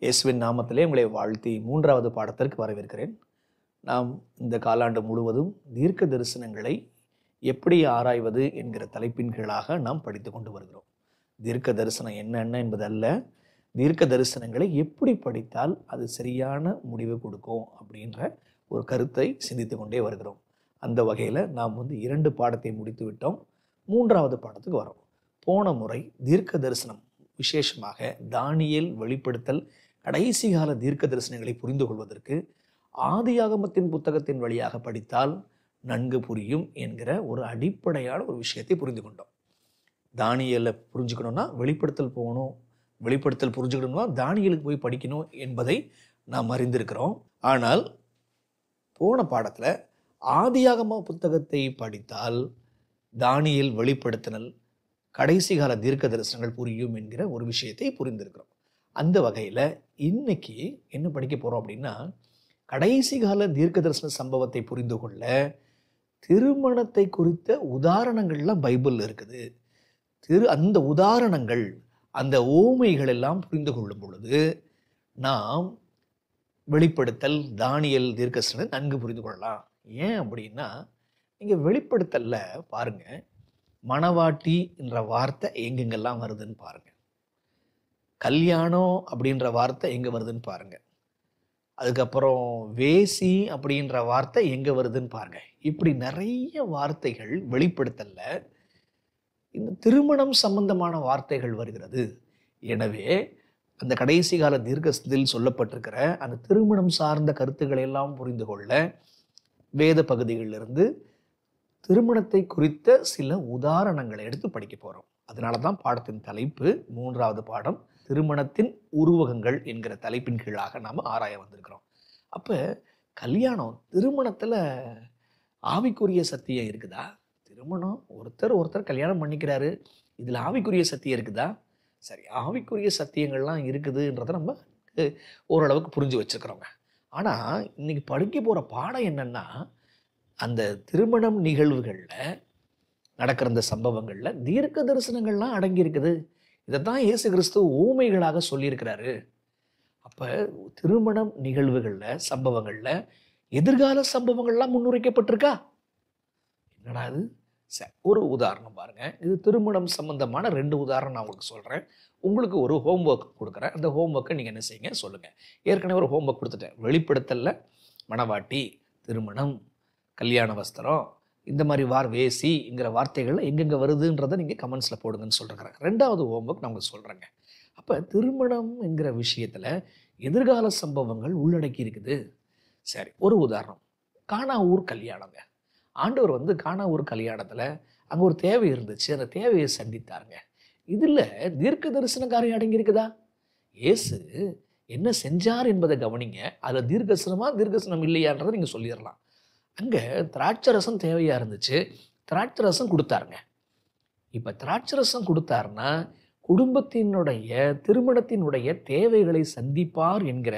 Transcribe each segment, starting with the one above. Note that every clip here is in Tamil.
இயேசுவின் நாமத்திலே உங்களை வாழ்த்தி 3வது பாடத்திற்கு வரவேற்கிறேன். நாம் இந்த காலாண்டு முழுவதும் தீர்க்க தரிசனங்களை எப்படி ஆராய்வது என்கிற தலைப்பின் கீழாக நாம் படித்து கொண்டு வருகிறோம். தீர்க்க தரிசனம் என்னென்ன என்பதல்ல, தீர்க்க தரிசனங்களை எப்படி படித்தால் அது சரியான முடிவு கொடுக்கும் அப்படின்ற ஒரு கருத்தை சிந்தித்து கொண்டே வருகிறோம். அந்த வகையில் நாம் 2 பாடத்தை முடித்து விட்டோம். 3வது பாடத்துக்கு வரோம். போன முறை தீர்க்க தரிசனம், விசேஷமாக தானியேல், வெளிப்படுத்தல், கடைசி கால தீர்க்க தரிசனங்களை புரிந்து கொள்வதற்கு ஆதியாகமத்தின் புத்தகத்தின் வழியாக படித்தால் நன்கு புரியும் என்கிற ஒரு அடிப்படையான ஒரு விஷயத்தை புரிந்து கொண்டோம். தானியேலை புரிஞ்சுக்கணும்னா வெளிப்படுத்தல் போகணும், வெளிப்படுத்தல் புரிஞ்சுக்கணும்னா தானியேலுக்கு போய் படிக்கணும் என்பதை நாம் அறிந்திருக்கிறோம். ஆனால் போன பாடத்தில் ஆதியாகம புத்தகத்தை படித்தால் தானியேல், வெளிப்படுத்தல், கடைசி கால தீர்க்க தரிசனங்கள் புரியும் என்கிற ஒரு விஷயத்தை புரிந்திருக்கிறோம். அந்த வகையில் இன்னைக்கு என்ன படிக்க போகிறோம் அப்படின்னா, கடைசி கால தீர்க்க தரிசன சம்பவத்தை புரிந்து கொள்ள திருமணத்தை குறித்த உதாரணங்கள்லாம் பைபிளில் இருக்குது. அந்த உதாரணங்கள், அந்த ஓமைகள் எல்லாம் புரிந்து கொள்ளும் பொழுது நாம் வெளிப்படுத்தல், தானியேல் தீர்க்கதரிசனத்தை நன்கு புரிந்து கொள்ளலாம். ஏன் அப்படின்னா, நீங்கள் வெளிப்படுத்தல்ல பாருங்க, மணவாட்டி என்ற வார்த்தை எங்கெங்கெல்லாம் வருதுன்னு பாருங்க. கல்யாணம் அப்படின்ற வார்த்தை எங்கே வருதுன்னு பாருங்க. அதுக்கப்புறம் வேசி அப்படின்ற வார்த்தை எங்கே வருதுன்னு பாருங்க. இப்படி நிறைய வார்த்தைகள் வெளிப்படுத்தல்ல இந்த திருமணம் சம்பந்தமான வார்த்தைகள் வருகிறது. எனவே அந்த கடைசி கால தீர்க்கத்தில் சொல்லப்பட்டிருக்கிற அந்த திருமணம் சார்ந்த கருத்துக்களை எல்லாம் புரிந்து கொள்ள வேத பகுதிகளிலிருந்து திருமணத்தை குறித்த சில உதாரணங்களை எடுத்து படிக்க போகிறோம். அதனால தான் பாடத்தின் தலைப்பு 3வது பாடம் திருமணத்தின் உருவகங்கள் என்கிற தலைப்பின் கீழாக நாம் ஆராய வந்திருக்கிறோம். அப்போ கல்யாணம், திருமணத்தில் ஆவிக்குரிய சத்தியம் இருக்குதா? திருமணம் ஒருத்தர் கல்யாணம் பண்ணிக்கிறாரு, இதில் ஆவிக்குரிய சத்தியம் இருக்குதா? சரி, ஆவிக்குரிய சத்தியங்கள்லாம் இருக்குதுன்றதை நம்ம ஓரளவுக்கு புரிஞ்சு வச்சுருக்கிறோங்க. ஆனால் இன்னைக்கு படிக்க போகிற பாடம் என்னென்னா, அந்த திருமணம் நிகழ்வுகளில் நடக்கிற அந்த சம்பவங்களில் தீர்க்க தரிசனங்கள்லாம் அடங்கி இருக்குது. இதைத்தான் இயேசு கிறிஸ்து ஊமைகளாக சொல்லியிருக்கிறாரு. அப்போ திருமணம் நிகழ்வுகளில், சம்பவங்களில் எதிர்கால சம்பவங்கள்லாம் முன்னுரைக்கப்பட்டிருக்கா? என்னடா இது? சரி, ஒரு உதாரணம் பாருங்க. இது திருமணம் சம்பந்தமான 2 உதாரணம் நான் உங்களுக்கு சொல்கிறேன். உங்களுக்கு ஒரு ஹோம்ஒர்க் கொடுக்குறேன். அந்த ஹோம்ஒர்க்கை நீங்கள் என்ன செய்யுங்க சொல்லுங்கள். ஏற்கனவே ஒரு ஹோம்ஒர்க் கொடுத்துட்டேன். வெளிப்படுத்தல்ல மணவாட்டி, திருமணம், கல்யாண வஸ்திரம், இந்த மாதிரி வேசிங்கிற வார்த்தைகள் எங்கெங்கே வருதுன்றதை நீங்கள் கமெண்ட்ஸில் போடுங்கன்னு சொல்கிறேன். 2வது ஹோம்ஒர்க் நான் உங்களுக்கு சொல்கிறேங்க. அப்போ திருமணம் என்கிற விஷயத்தில் எதிர்கால சம்பவங்கள் உள்ளடக்கி இருக்குது. சரி, ஒரு உதாரணம். கானா ஊர் கல்யாணங்க. ஆண்டவர் கானா ஊர் கல்யாணத்தில் அங்கே ஒரு தேவை இருந்துச்சு. அந்த தேவையை சந்தித்தாருங்க. இதில் தீர்க்க தரிசன காரியம் அடங்கி இருக்குதா? இயேசு என்ன செஞ்சார் என்பதை கவனிங்க. அதில் தீர்க்கதரிசனம் இல்லையான்றதை நீங்கள் சொல்லிடலாம். அங்கே திராட்சரசம் தேவையாக இருந்துச்சு, திராட்சரசம் கொடுத்தாருங்க. இப்போ திராட்சரசம் கொடுத்தாருன்னா குடும்பத்தினுடைய, திருமணத்தினுடைய தேவைகளை சந்திப்பார் என்கிற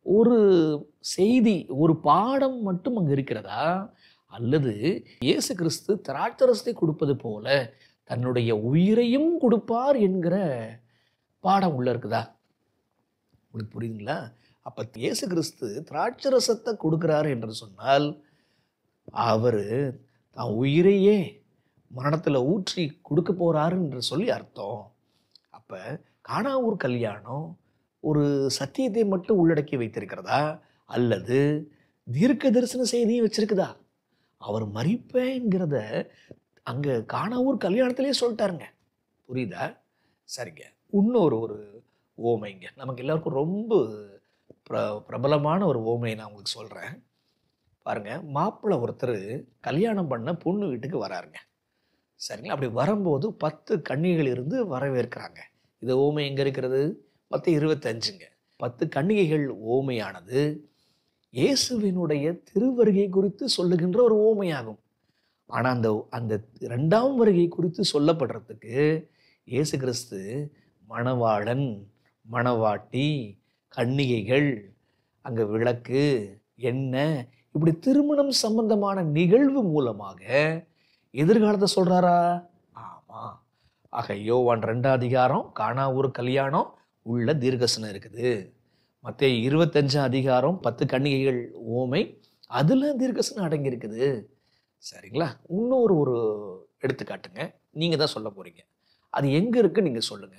ஒரு செய்தி, ஒரு பாடம் மட்டும் அங்கே இருக்கிறதா? அல்லது இயேசு கிறிஸ்து திராட்சரசத்தை கொடுப்பது போல தன்னுடைய உயிரையும் கொடுப்பார் என்கிற பாடம் உள்ள இருக்குதா? உங்களுக்கு புரியுதுங்களா? அப்போ இயேசு கிறிஸ்து திராட்சரசத்தை கொடுக்குறாரு என்று சொன்னால் அவர் தான் உயிரையே மரணத்தில் ஊற்றி கொடுக்க போகிறாரு என்று சொல்லி அர்த்தம். அப்போ கானா ஊர் கல்யாணம் ஒரு சத்தியத்தை மட்டும் உள்ளடக்கி வைத்திருக்கிறதா? அல்லது தீர்க்க தரிசன செய்தியும் வச்சிருக்குதா? அவர் மரிப்பேங்கிறத அங்கே கானா ஊர் கல்யாணத்திலே சொல்லிட்டாருங்க. புரியுதா? சரிங்க. இன்னொரு ஓமைங்க, நமக்கு எல்லாருக்கும் ரொம்ப பிரபலமான ஒரு ஓமையை நான் உங்களுக்கு சொல்கிறேன் பாருங்க. மாப்பிள்ளை ஒருத்தர் கல்யாணம் பண்ண பொண்ணு வீட்டுக்கு வராருங்க. சரிங்களா? அப்படி வரும்போது 10 கன்னிகைகள் இருந்து வரவேற்கிறாங்க. இந்த ஓமை எங்கே இருக்கிறது? மத்தேயு 25ங்க. 10 கன்னிகைகள் ஓமையானது இயேசுவினுடைய திருவருகை குறித்து சொல்லுகின்ற ஒரு ஓமையாகும். ஆனால் அந்த 2ஆம் வருகை குறித்து சொல்லப்படுறதுக்கு இயேசு கிறிஸ்து மணவாளன், மணவாட்டி, கன்னிகைகள், அங்கே விளக்கு, எண்ணெய், இப்படி திருமணம் சம்பந்தமான நிகழ்வு மூலமாக எதிர்காலத்தை சொல்றாரா? ஆமாம். ஆக யோவான் 2 அதிகாரம் கானா ஊர் கல்யாணம் உள்ள தீர்க்கதரிசனம் இருக்குது. மத்தேயு 25 அதிகாரம் 10 கன்னிகைகள் ஓமை, அதுல தீர்க்கதரிசனம் அடங்கி இருக்குது. சரிங்களா? இன்னொரு ஒரு எடுத்துக்காட்டுங்க. நீங்க தான் சொல்ல போறீங்க. அது எங்க இருக்கு நீங்க சொல்லுங்க.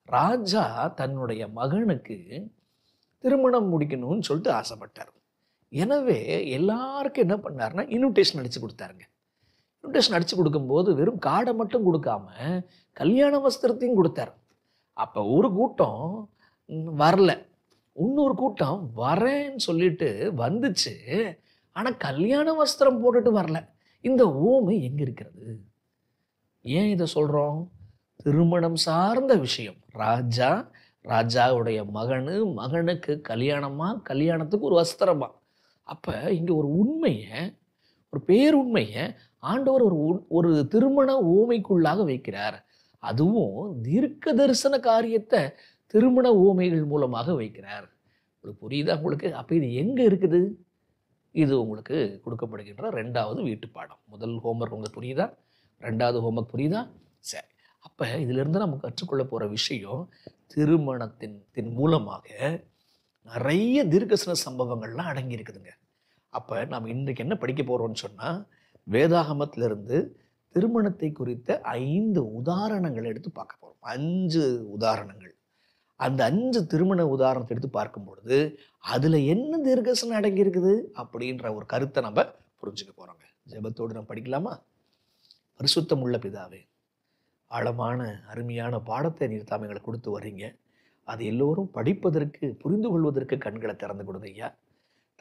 ராஜா தன்னுடைய மகனுக்கு திருமணம் முடிக்கணும்னு சொல்லிட்டு ஆசைப்பட்டார். எனவே எல்லாருக்கும் என்ன பண்ணாருன்னா இன்விடேஷன் அடிச்சு கொடுத்தாருங்க. இன்விடேஷன் அடிச்சு கொடுக்கும்போது வெறும் கார்டை மட்டும் கொடுக்காம கல்யாண வஸ்திரத்தையும் கொடுத்தாரு. அப்ப ஒரு கூட்டம் வரல, இன்னொரு கூட்டம் வரேன்னு சொல்லிட்டு வந்துச்சு. ஆனா கல்யாண வஸ்திரம் போட்டுட்டு வரல. இந்த ஓமை எங்க இருக்கிறது? ஏன் இதை சொல்றோம்? திருமணம் சார்ந்த விஷயம். ராஜாவுடைய மகனுக்கு கல்யாணமா, கல்யாணத்துக்கு ஒரு வஸ்திரமா. அப்ப இங்க ஒரு உண்மையை, ஒரு பேருண்மையை ஆண்டவர் ஒரு திருமண ஓமைக்குள்ளாக வைக்கிறார். அதுவும் தீர்க்க தரிசன காரியத்தை திருமண ஓமைகள் மூலமாக வைக்கிறார். உங்களுக்கு புரியுதா? உங்களுக்கு அப்ப இது எங்க இருக்குது? இது உங்களுக்கு கொடுக்கப்படுகின்ற 2வது வீட்டு பாடம். முதல் ஹோம்ஒர்க் உங்களுக்கு புரியுதா? 2வது ஹோம்ஒர்க் புரியுதா? சரி. அப்ப இதுல இருந்து நம்ம கற்றுக்கொள்ள போற விஷயம், திருமணத்தின் மூலமாக நிறைய தீர்க்கதரிசன சம்பவங்கள்லாம் அடங்கி இருக்குதுங்க. அப்ப நாம் இன்றைக்கு என்ன படிக்க போறோம்னு சொன்னா, வேதாகமத்திலிருந்து திருமணத்தை குறித்த 5 உதாரணங்களை எடுத்து பார்க்க போறோம். 5 உதாரணங்கள். அந்த 5 திருமண உதாரணத்தை எடுத்து பார்க்கும் பொழுது அதுல என்ன தீர்க்கதரிசனம் அடங்கி இருக்குது அப்படின்ற ஒரு கருத்தை நம்ம புரிஞ்சுக்க போறோங்க. ஜெபத்தோடு நம்ம படிக்கலாமா? பரிசுத்தம் உள்ள பிதாவே, ஆழமான அருமையான பாடத்தை நீர் தாம் எங்களுக்கு கொடுத்து வர்றீங்க. அது எல்லோரும் படிப்பதற்கு, புரிந்து கொள்வதற்கு கண்களை திறந்து கொடுங்க ஐயா.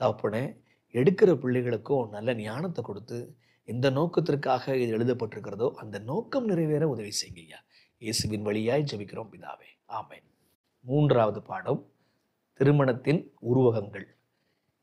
தகப்பனே, எடுக்கிற பிள்ளைகளுக்கும் நல்ல ஞானத்தை கொடுத்து எந்த நோக்கத்திற்காக இது எழுதப்பட்டிருக்கிறதோ அந்த நோக்கம் நிறைவேற உதவி செய்யுங்க ஐயா. இயேசுவின் வழியாய் ஜெபிக்கிறோம் பிதாவே, ஆமென். 3வது பாடம், திருமணத்தின் உருவகங்கள்.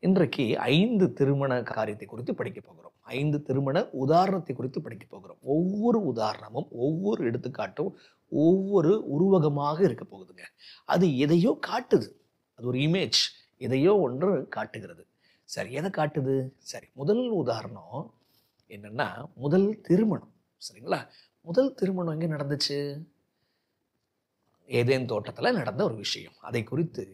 இன்றைக்கு 5 திருமண காரியத்தை குறித்து படிக்க போகிறோம். 5 திருமண உதாரணத்தை குறித்து படிக்க போகிறோம். ஒவ்வொரு உதாரணமும், ஒவ்வொரு எடுத்துக்காட்டும் ஒவ்வொரு உருவகமாக இருக்க போகுதுங்க. அது எதையோ காட்டுது. அது ஒரு இமேஜ், எதையோ ஒன்று காட்டுகிறது. சரி, எதை காட்டுது? சரி, முதல் உதாரணம் என்னன்னா, முதல் திருமணம். சரிங்களா? முதல் திருமணம் எங்க நடந்துச்சு? ஏதேன் தோட்டத்துல நடந்த ஒரு விஷயம். அதை குறித்து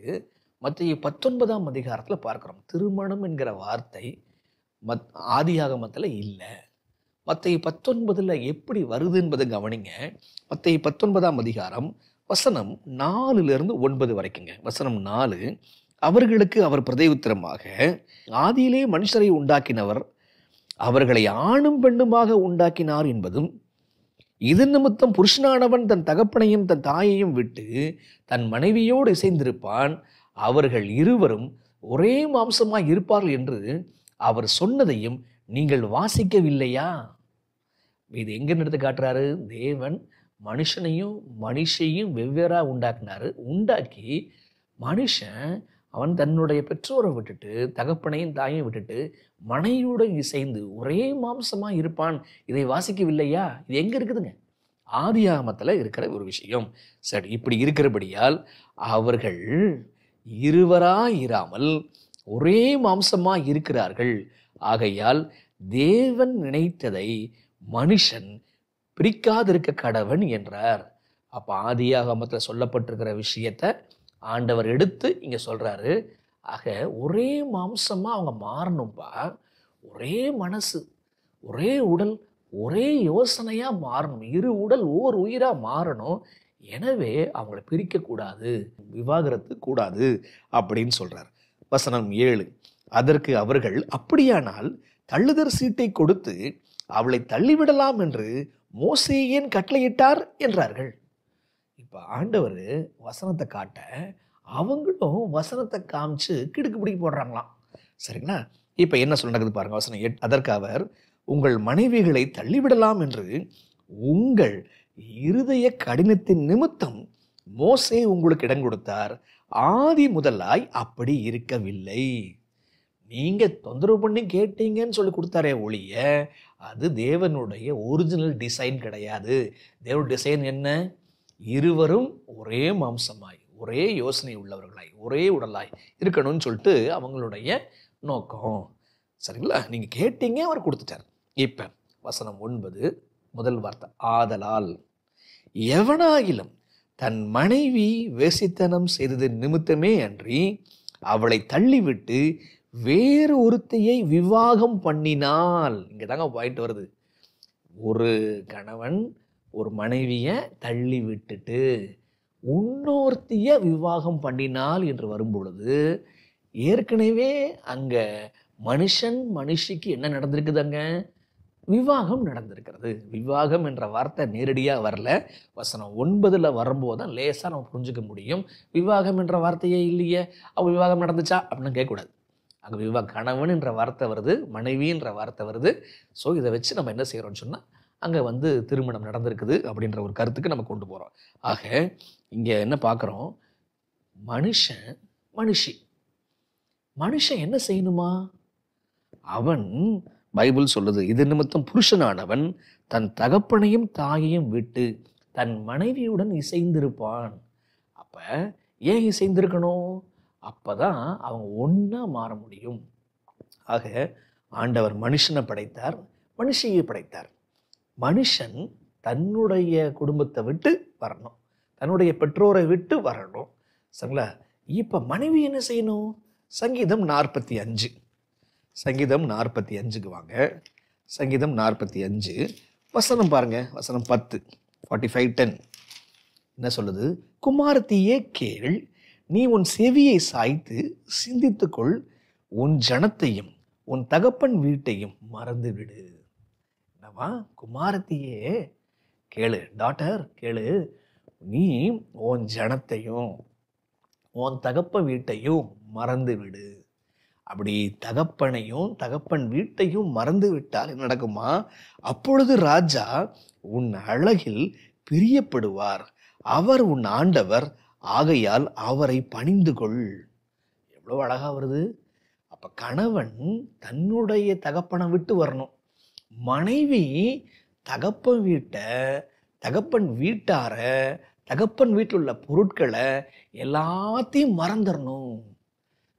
மத்தேயு 19ஆம் அதிகாரத்துல பார்க்கிறோம். திருமணம் என்கிற வார்த்தை ஆதியாகமத்துல இல்லை. மத்தேயு 19ல எப்படி வருது என்பதை கவனிங்க. மத்தேயு 19ஆம் அதிகாரம் வசனம் 4லிருந்து 9 வரைக்குங்க. வசனம் 4, அவர்களுக்கு அவர் பிரதியுத்தரமாக, ஆதியிலே மனுஷரை உண்டாக்கினவர் அவர்களை ஆணும் பெண்ணுமாக உண்டாக்கினார் என்பதும், இதன் நிமித்தம் புருஷனானவன் தன் தகப்பனையும் தன் தாயையும் விட்டு தன் மனைவியோடு இசைந்திருப்பான், அவர்கள் இருவரும் ஒரே மாம்சமாய் இருப்பார்கள் என்று அவர் சொன்னதையும் நீங்கள் வாசிக்கவில்லையா? இது எங்க எடுத்து காட்டுறாரு? தேவன் மனுஷனையும் மனுஷையும் வெவ்வேறா உண்டாக்குனாரு. உண்டாக்கி மனுஷன் அவன் தன்னுடைய பெற்றோரை விட்டுட்டு, தகப்பனையும் தாயையும் விட்டுட்டு மனைவியுடன் இசைந்து ஒரே மாம்சமா இருப்பான். இதை வாசிக்கவில்லையா? இது எங்க இருக்குதுங்க? ஆதியாகமத்துல இருக்கிற ஒரு விஷயம். சரி, இப்படி இருக்கிறபடியால் அவர்கள் இருவராய் இராமல் ஒரே மாம்சமா இருக்கிறார்கள். ஆகையால் தேவன் நினைத்ததை மனுஷன் பிரிக்காதிருக்க கடவன் என்றார். அப்ப ஆதியாகமத்துல சொல்லப்பட்டிருக்கிற விஷயத்த ஆண்டவர் எடுத்து இங்க சொல்றாரு. ஆக ஒரே மாம்சமா அவங்க மாறணும்பா. ஒரே மனசு, ஒரே உடல், ஒரே யோசனையா மாறணும். இரு உடல் ஓர் உயிரா மாறணும். எனவே அவங்களை பிரிக்க கூடாது, விவாகரத்து கூடாது அப்படின்னு சொல்றார். வசனம் 7, அதற்கு அவர்கள், அப்படியானால் தள்ளுதற் சீட்டை கொடுத்து அவளை தள்ளிவிடலாம் என்று மோசே ஏன் கட்டளையிட்டார் என்றார்கள். இப்ப ஆண்டவர் வசனத்தை காட்ட அவங்களும் வசனத்தை காமிச்சு கிடுக்கு பிடிக்க போடுறாங்களாம். சரிங்களா? இப்ப என்ன சொல்ல நடக்குது பாருங்க. வசனம் 8, அதற்கு அவர், உங்கள் மனைவிகளை தள்ளிவிடலாம் என்று உங்கள் இருதய கடினத்தின் நிமித்தம் மோசே உங்களுக்கு இடம் கொடுத்தார், ஆதி முதலாய் அப்படி இருக்கவில்லை. நீங்க தொந்தரவு பண்ணி கேட்டீங்கன்னு சொல்லி கொடுத்தாரே ஒழிய அது தேவனுடைய ஒரிஜினல் டிசைன் கிடையாது. தேவனுடைய டிசைன் என்ன? இருவரும் ஒரே மாம்சமாய், ஒரே யோசனை உள்ளவர்களாய், ஒரே உடலாய் இருக்கணும்னு சொல்லிட்டு அவங்களுடைய நோக்கம். சரிங்களா? நீங்க கேட்டீங்க, அவர் கொடுத்துட்டார். இப்ப வசனம் 9, முதல் வார்த்தை, ஆதலால் எவனாகிலும் தன் மனைவி வேசித்தனம் செய்தது நிமித்தமே அன்றி அவளை தள்ளிவிட்டு வேறு ஒருத்தையை விவாகம் பண்ணினால். இங்கே தாங்க பாயிண்ட் வருது. ஒரு கணவன் ஒரு மனைவியை தள்ளி விட்டுட்டு இன்னொருத்திய விவாகம் பண்ணினால் என்று வரும்பொழுது ஏற்கனவே அங்க மனுஷன் மனுஷிக்கு என்ன நடந்திருக்குதுங்க? விவாகம் நடந்திருக்கிறது. விவாகம் என்ற வார்த்தை நேரடியாக வரல, வசனம் 9 வரும்போது தான் லேசாக நம்ம புரிஞ்சுக்க முடியும். விவாகம் என்ற வார்த்தையே இல்லையே, அவ விவாகம் நடந்துச்சா அப்படின்னு கேட்கக்கூடாது. அங்கே கணவன் என்ற வார்த்தை வருது, மனைவின்ற வார்த்தை வருது. ஸோ இதை வச்சு நம்ம என்ன செய்கிறோம்னு சொன்னால் அங்கே திருமணம் நடந்திருக்குது அப்படின்ற ஒரு கருத்துக்கு நம்ம கொண்டு போகிறோம். ஆக இங்கே என்ன பார்க்குறோம்? மனுஷன் மனுஷன் என்ன செய்யணுமா? அவன் பைபிள் சொல்லுது, இது நிமித்தம் புருஷனானவன் தன் தகப்பனையும் தாயையும் விட்டு தன் மனைவியுடன் இசைந்திருப்பான். அப்ப ஏன் இசைந்திருக்கணும்? அப்பதான் அவங்க ஒன்னா மாற முடியும். ஆக ஆண்டவர் மனுஷனை படைத்தார், மனுஷியை படைத்தார். மனுஷன் தன்னுடைய குடும்பத்தை விட்டு வரணும், தன்னுடைய பெற்றோரை விட்டு வரணும். சரிங்களா? இப்ப மனைவி என்ன செய்யணும்? சங்கீதம் 45, சங்கீதம் 45க்கு வாங்க. சங்கீதம் 45 வசனம் பாருங்க, வசனம் 10, 45:10 என்ன சொல்லுது? குமாரத்தியே கேள், நீ உன் செவியை சாய்த்து சிந்தித்துக்கொள், உன் ஜனத்தையும் உன் தகப்பன் வீட்டையும் மறந்து விடு. என்னவா? குமாரத்தியே கேளு, டாட்டர் கேளு, நீ உன் ஜனத்தையும் உன் தகப்பன் வீட்டையும் மறந்து விடு. அப்படி தகப்பனையும் தகப்பன் வீட்டையும் மறந்து விட்டால் என்ன நடக்குமா? அப்பொழுது ராஜா உன் அழகில் பிரியப்படுவார், அவர் உன் ஆண்டவர், ஆகையால் அவரை பணிந்து கொள். எவ்வளவு அழகா வருது. அப்ப கணவன் தன்னுடைய தகப்பனை விட்டு வரணும், மனைவி தகப்பன் வீட்டை, தகப்பன் வீட்டார, தகப்பன் வீட்டில் உள்ள பொருட்களை எல்லாத்தையும் மறந்துடணும்.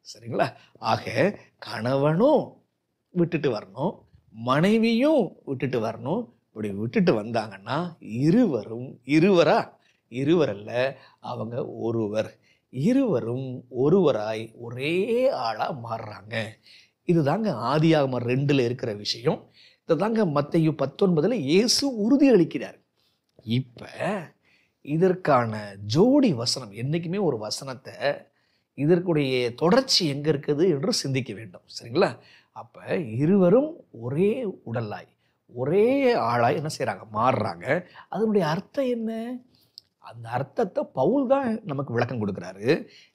சரிங்களா? ஆக கணவனும் விட்டுட்டு வரணும், மனைவியும் விட்டுட்டு வரணும். இப்படி விட்டுட்டு வந்தாங்கன்னா இருவரல்ல, அவங்க ஒருவர். இருவரும் ஒருவராய் ஒரே ஆளா மாறுறாங்க. இதுதாங்க ஆதியாகமம் 2 இருக்கிற விஷயம். இதுதாங்க மத்தேயு 19 இயேசு உறுதி அளிக்கிறார். இப்ப இதற்கான ஜோடி வசனம், என்னைக்குமே ஒரு வசனத்தை இதற்குடைய தொடர்ச்சி எங்க இருக்குது என்று சிந்திக்க வேண்டும். சரிங்களா? அப்ப இருவரும் ஒரே உடலாய் ஒரே ஆளாய் என்ன செய்யறாங்க? மாறுறாங்க. அதனுடைய அர்த்தம் என்ன? அந்த அர்த்தத்தை பவுல் தான் நமக்கு விளக்கம் கொடுக்குறாரு.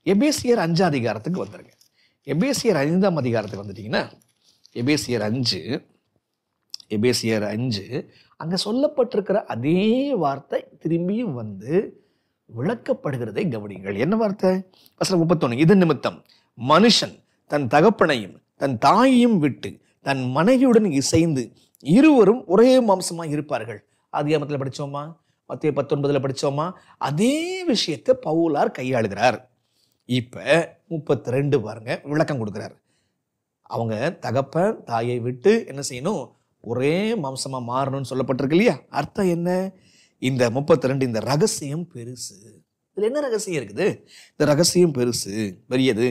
எபேசியர் 5 அதிகாரத்துக்கு வந்துருங்க. எபேசியர் 5 அதிகாரத்துக்கு வந்துட்டீங்கன்னா, எபேசியர் 5 அங்க சொல்லப்பட்டிருக்கிற அதே வார்த்தை திரும்பியும் விளக்கப்படுகிறதை கவனிங்கள். என்ன வார்த்தை? வசனம் 31, இது நிமித்தம் மனுஷன் தன் தகப்பனையும் தன் தாயையும் விட்டு தன் மனைவியுடன் இசைந்து இருவரும் ஒரே மாம்சமாக இருப்பார்கள். ஆதியாகமத்தில் படிச்சோமா? மத்தேயு 19 படிச்சோமா? அதே விஷயத்தை பவுலார் கையாளுகிறார். இப்ப 32 பாருங்க, விளக்கம் கொடுக்கிறார். அவங்க தகப்பன் தாயை விட்டு என்ன செய்யணும்? ஒரே மாம்சமா மாறணும்னு சொல்லப்பட்டிருக்கு இல்லையா? அர்த்தம் என்ன? இந்த 32 இந்த ரகசியம் பெருசு. இதுல என்ன ரகசியம் இருக்குது? இந்த ரகசியம் பெரியது.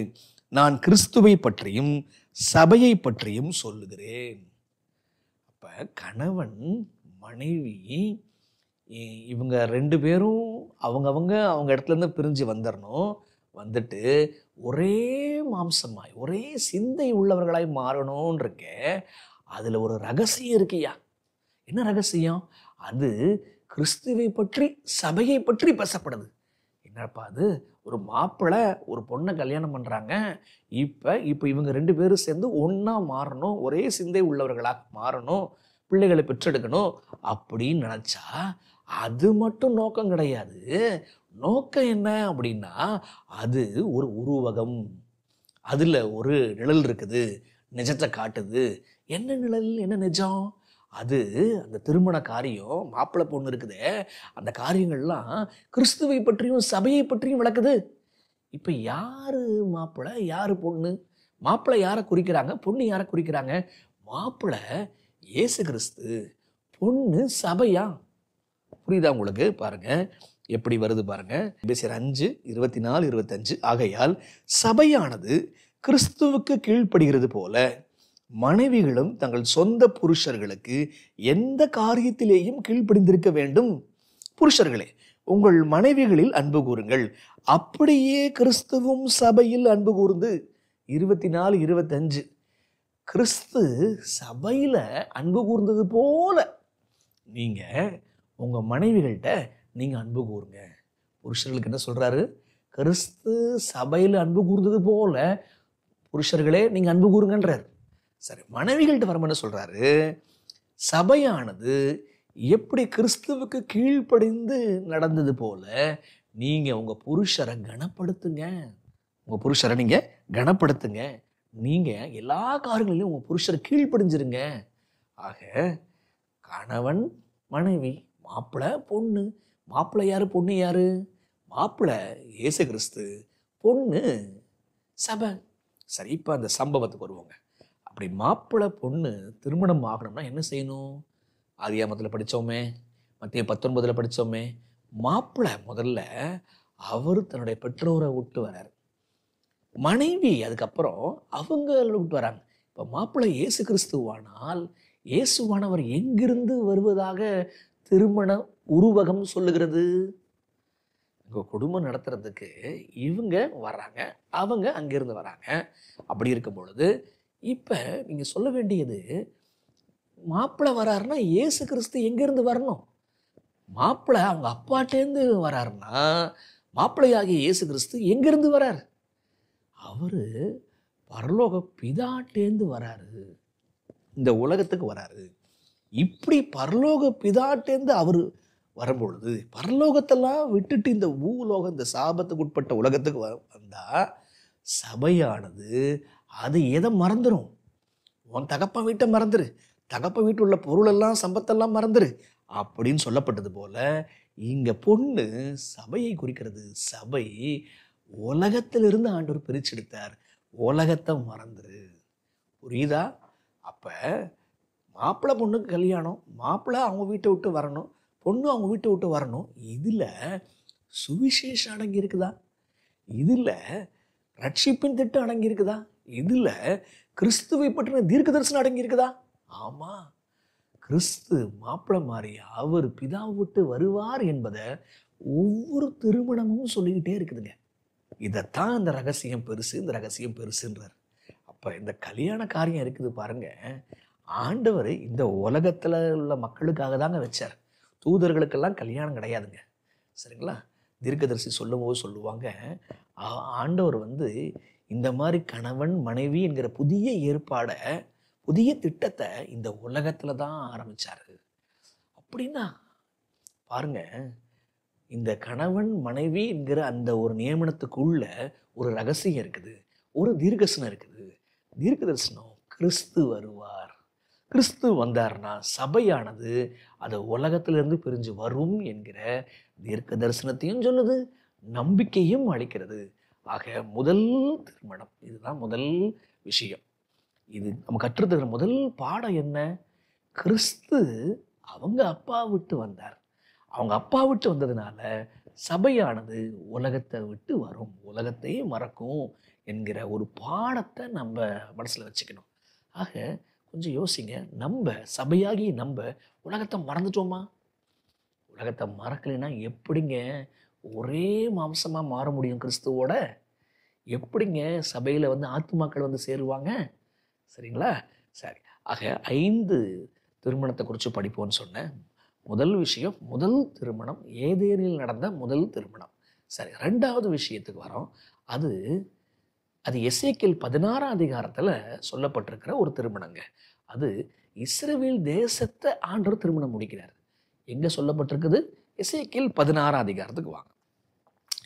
நான் கிறிஸ்துவை பற்றியும் சபையை பற்றியும் சொல்லுகிறேன். அப்ப கணவன் மனைவி இவங்க 2 பேரும் அவங்க இடத்துல இருந்து பிரிஞ்சு வந்துடணும். வந்துட்டு ஒரே மாம்சமாய் ஒரே சிந்தை உள்ளவர்களாய் மாறணும்னு இருக்க. அதுல ஒரு ரகசியம் இருக்கியா? என்ன ரகசியம்? அது கிறிஸ்துவை பற்றி சபையை பற்றி பேசப்படுது. என்னப்பா அது? ஒரு மாப்பிள்ளை ஒரு பொண்ணை கல்யாணம் பண்றாங்க. இப்ப இவங்க 2 பேரும் சேர்ந்து ஒன்னா மாறணும், ஒரே சிந்தை உள்ளவர்களாக மாறணும், பிள்ளைகளை பெற்றெடுக்கணும் அப்படின்னு நினைச்சா அது மட்டும் நோக்கம் கிடையாது. நோக்கம் என்ன அப்படின்னா, அது ஒரு உருவகம், அதுல ஒரு நிழல் இருக்குது, நிஜத்தை காட்டுது. என்ன நிழல், என்ன நிஜம்? அது அந்த திருமண காரியம், மாப்பிள்ளை பொண்ணு இருக்குதே, அந்த காரியங்கள்லாம் கிறிஸ்துவை பற்றியும் சபையை பற்றியும் விளக்குது. இப்ப யாரு மாப்பிள்ளை, யாரு பொண்ணு? மாப்பிள்ளை யாரை குறிக்கிறாங்க, பொண்ணு யாரை குறிக்கிறாங்க? மாப்பிள்ளை இயேசு கிறிஸ்து, பொண்ணு சபையா. புரியுதா உங்களுக்கு? பாருங்க, எப்படி வருது பாருங்க. எபேசியர் 5:24-25. ஆகையால் சபையானது கிறிஸ்துவுக்கு கீழ்ப்படுகிறது போல மனைவிகளும் தங்கள் சொந்த புருஷர்களுக்கு எந்த காரியத்திலேயும் கீழ்ப்படிந்திருக்க வேண்டும். புருஷர்களே, உங்கள் மனைவிகளில் அன்பு கூறுங்கள், அப்படியே கிறிஸ்துவும் சபையில் அன்பு கூர்ந்து. 24-25. கிறிஸ்து சபையில அன்பு கூர்ந்தது போல நீங்க உங்க மனைவிகள்கிட்ட நீங்க அன்பு கூறுங்க. புருஷர்களுக்கு என்ன சொல்றாரு? கிறிஸ்து சபையில அன்பு கூர்ந்தது போல புருஷர்களே நீங்க அன்பு கூறுங்கன்றார். சரி, மனைவிகள்கிட்ட வரும் என்ன சொல்றாரு? சபையானது எப்படி கிறிஸ்துவுக்கு கீழ்ப்படிந்து நடந்தது போல நீங்க உங்க புருஷரை கனப்படுத்துங்க. உங்க புருஷரை நீங்க கனப்படுத்துங்க. நீங்க எல்லா காரியங்களிலும் உங்க புருஷரை கீழ்ப்படிஞ்சிருங்க. ஆக கணவன் மனைவி, மாப்பிள்ளை பொண்ணு. மாப்பிள்ளை யாரு, பொண்ணு யாரு? மாப்பிள்ளை இயேசு கிறிஸ்து, பொண்ணு சபை. சரி, இப்போ அந்த சம்பவத்துக்கு வருவோங்க. அப்படி மாப்பிள்ளை பொண்ணு திருமணம் ஆகணும்னா என்ன செய்யணும்? ஆதியாகமத்தில் படித்தோமே, மத்திய 19 படித்தோமே. மாப்பிள்ளை முதல்ல அவர் தன்னுடைய பெற்றோரை விட்டு வரார். மனைவி அதுக்கப்புறம் அவங்கள விட்டு வராங்க. இப்போ மாப்பிள்ளை இயேசு கிறிஸ்துவானால் இயேசுவானவர் எங்கிருந்து வருவதாக திருமண உருவகம் சொல்லுகிறது? உங்கள் குடும்பம் நடத்துறதுக்கு இவங்க வர்றாங்க, அவங்க அங்கிருந்து வராங்க. அப்படி இருக்கும் பொழுது இப்போ நீங்கள் சொல்ல வேண்டியது, மாப்பிள்ளை வராருன்னா இயேசு கிறிஸ்து எங்கேருந்து வரணும்? மாப்பிள்ளை அவங்க அப்பாட்டேருந்து வராருன்னா மாப்பிள்ளையாகிய இயேசு கிறிஸ்து எங்கேருந்து வராரு? அவர் பரலோக பிதாட்டேந்து வராரு, இந்த உலகத்துக்கு வராரு. இப்படி பரலோக பிதாட்டேந்து அவர் வரும்பொழுது பரலோகத்தெல்லாம் விட்டுட்டு இந்த பூலோகம், இந்த சாபத்துக்கு உட்பட்ட உலகத்துக்கு வந்தா சபையானது அது எதை மறந்துடும்? உன் தகப்பன் வீட்டை மறந்துரு, தகப்பன் வீட்டு உள்ள பொருளெல்லாம் சம்பத்தெல்லாம் மறந்துரு அப்படின்னு சொல்லப்பட்டது போல இங்க பொண்ணு சபையை குறிக்கிறது. சபை உலகத்திலிருந்து ஆண்டவர் பிரிச்செடுத்தார். உலகத்தை மறந்துரு. புரியுதா? அப்ப மாப்பிள்ளை பொண்ணுக்கு கல்யாணம், மாப்பிள்ளை அவங்க வீட்டை விட்டு வரணும், பொண்ணு அவங்க வீட்டை விட்டு வரணும். இதுல சுவிசேஷம் அடங்கி இருக்குதா? இதுல ரட்சிப்பின் திட்டம் அடங்கி இருக்குதா? இதுல கிறிஸ்துவை பற்றின தீர்க்க தரிசனம் அடங்கி இருக்குதா? ஆமா, கிறிஸ்து மாப்பிள்ளை மாதிரி அவர் பிதாவை விட்டு வருவார் என்பதை ஒவ்வொரு திருமணமும் சொல்லிக்கிட்டே இருக்குதுங்க. இதைத்தான் இந்த ரகசியம் பெருசு, இந்த ரகசியம் பெருசுன்றார். அப்ப இந்த கல்யாண காரியம் இருக்குது பாருங்க, ஆண்டவர் இந்த உலகத்துல உள்ள மக்களுக்காக தாங்க வச்சார். தூதர்களுக்கெல்லாம் கல்யாணம் கிடையாதுங்க. சரிங்களா? தீர்க்கதரிசி சொல்லும் போது சொல்லுவாங்க, ஆண்டவர் இந்த மாதிரி கணவன் மனைவி என்கிற புதிய ஏற்பாடை, புதிய திட்டத்தை இந்த உலகத்துல தான் ஆரம்பிச்சாரு. அப்படின்னா பாருங்க, இந்த கணவன் மனைவி என்கிற அந்த ஒரு நியமனத்துக்குள்ள ஒரு ரகசியம் இருக்குது, ஒரு தீர்க்கதரிசனம் இருக்குது. தீர்க்கதரிசனம் கிறிஸ்து வருவார். கிறிஸ்து வந்தார்னா சபையானது அது உலகத்திலிருந்து பிரிஞ்சு வரும் என்கிற தீர்க்க தரிசனத்தையும் சொல்லுது, நம்பிக்கையும் அளிக்கிறது. ஆக முதல் திருமணம், இதுதான் முதல் விஷயம். இது நம்ம கற்றுத்தர முதல் பாடம் என்ன? கிறிஸ்து அவங்க அப்பா விட்டு வந்தார். அவங்க அப்பா விட்டு வந்ததுனால சபையானது உலகத்தை விட்டு வரும், உலகத்தையே மறக்கும் என்கிற ஒரு பாடத்தை நம்ம மனசுல வச்சுக்கணும். ஆக கொஞ்சம் யோசிங்க, நம்ம சபையாகி நம்ம உலகத்தை மறந்துட்டோமா? உலகத்தை மறக்கலைன்னா எப்படிங்க ஒரே மாம்சமா மாற முடியும் கிறிஸ்துவோட? எப்படிங்க சபையில ஆத்துமாக்கள் சேருவாங்க? சரிங்களா? சரி, ஆக 5 திருமணத்தை குறித்து படிப்போம்னு சொன்னேன். முதல் விஷயம், முதல் திருமணம், ஏதேனில் நடந்த முதல் திருமணம். சரி, 2வது விஷயத்துக்கு வரோம். அது எசேக்கியேல் 16ஆம் அதிகாரத்துல சொல்லப்பட்டிருக்கிற ஒரு திருமணங்க. அது இஸ்ரவேல் தேசத்தை ஆண்டவர் திருமணம் முடிக்கிறார். எங்க சொல்லப்பட்டிருக்குது? எசேக்கியேல் 16ஆம் அதிகாரத்துக்கு வாங்க.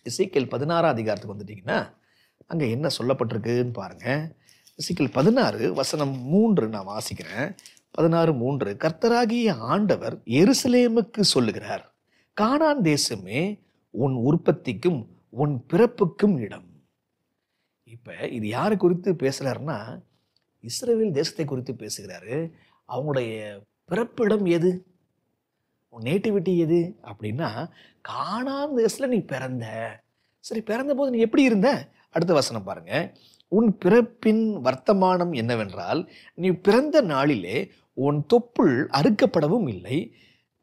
எசேக்கியேல் 16ஆம் அதிகாரத்துக்கு வந்துட்டீங்கன்னா அங்க என்ன சொல்லப்பட்டிருக்குன்னு பாருங்க. எசேக்கியேல் 16:3 நான் வாசிக்கிறேன். 16:3, கர்த்தராகிய ஆண்டவர் எருசலேமுக்கு சொல்லுகிறார், கானான் தேசமே உன் உற்பத்திக்கும் உன் பிறப்புக்கும் இடம். இப்ப இது யாரு குறித்து பேசுறாருன்னா, இஸ்ரவேல் தேசத்தை குறித்து பேசுகிறாரு. அவங்களுடைய பிறப்பிடம் எது? நேட்டிவிட்டி எது அப்படின்னா, கானான் தேசத்துல நீ பிறந்த. சரி, பிறந்த போது நீ எப்படி இருந்த? அடுத்த வசனம் பாருங்க. உன் பிறப்பின் வர்த்தமானம் என்னவென்றால், நீ பிறந்த நாளிலே உன் தொப்புள் அறுக்கப்படவும் இல்லை,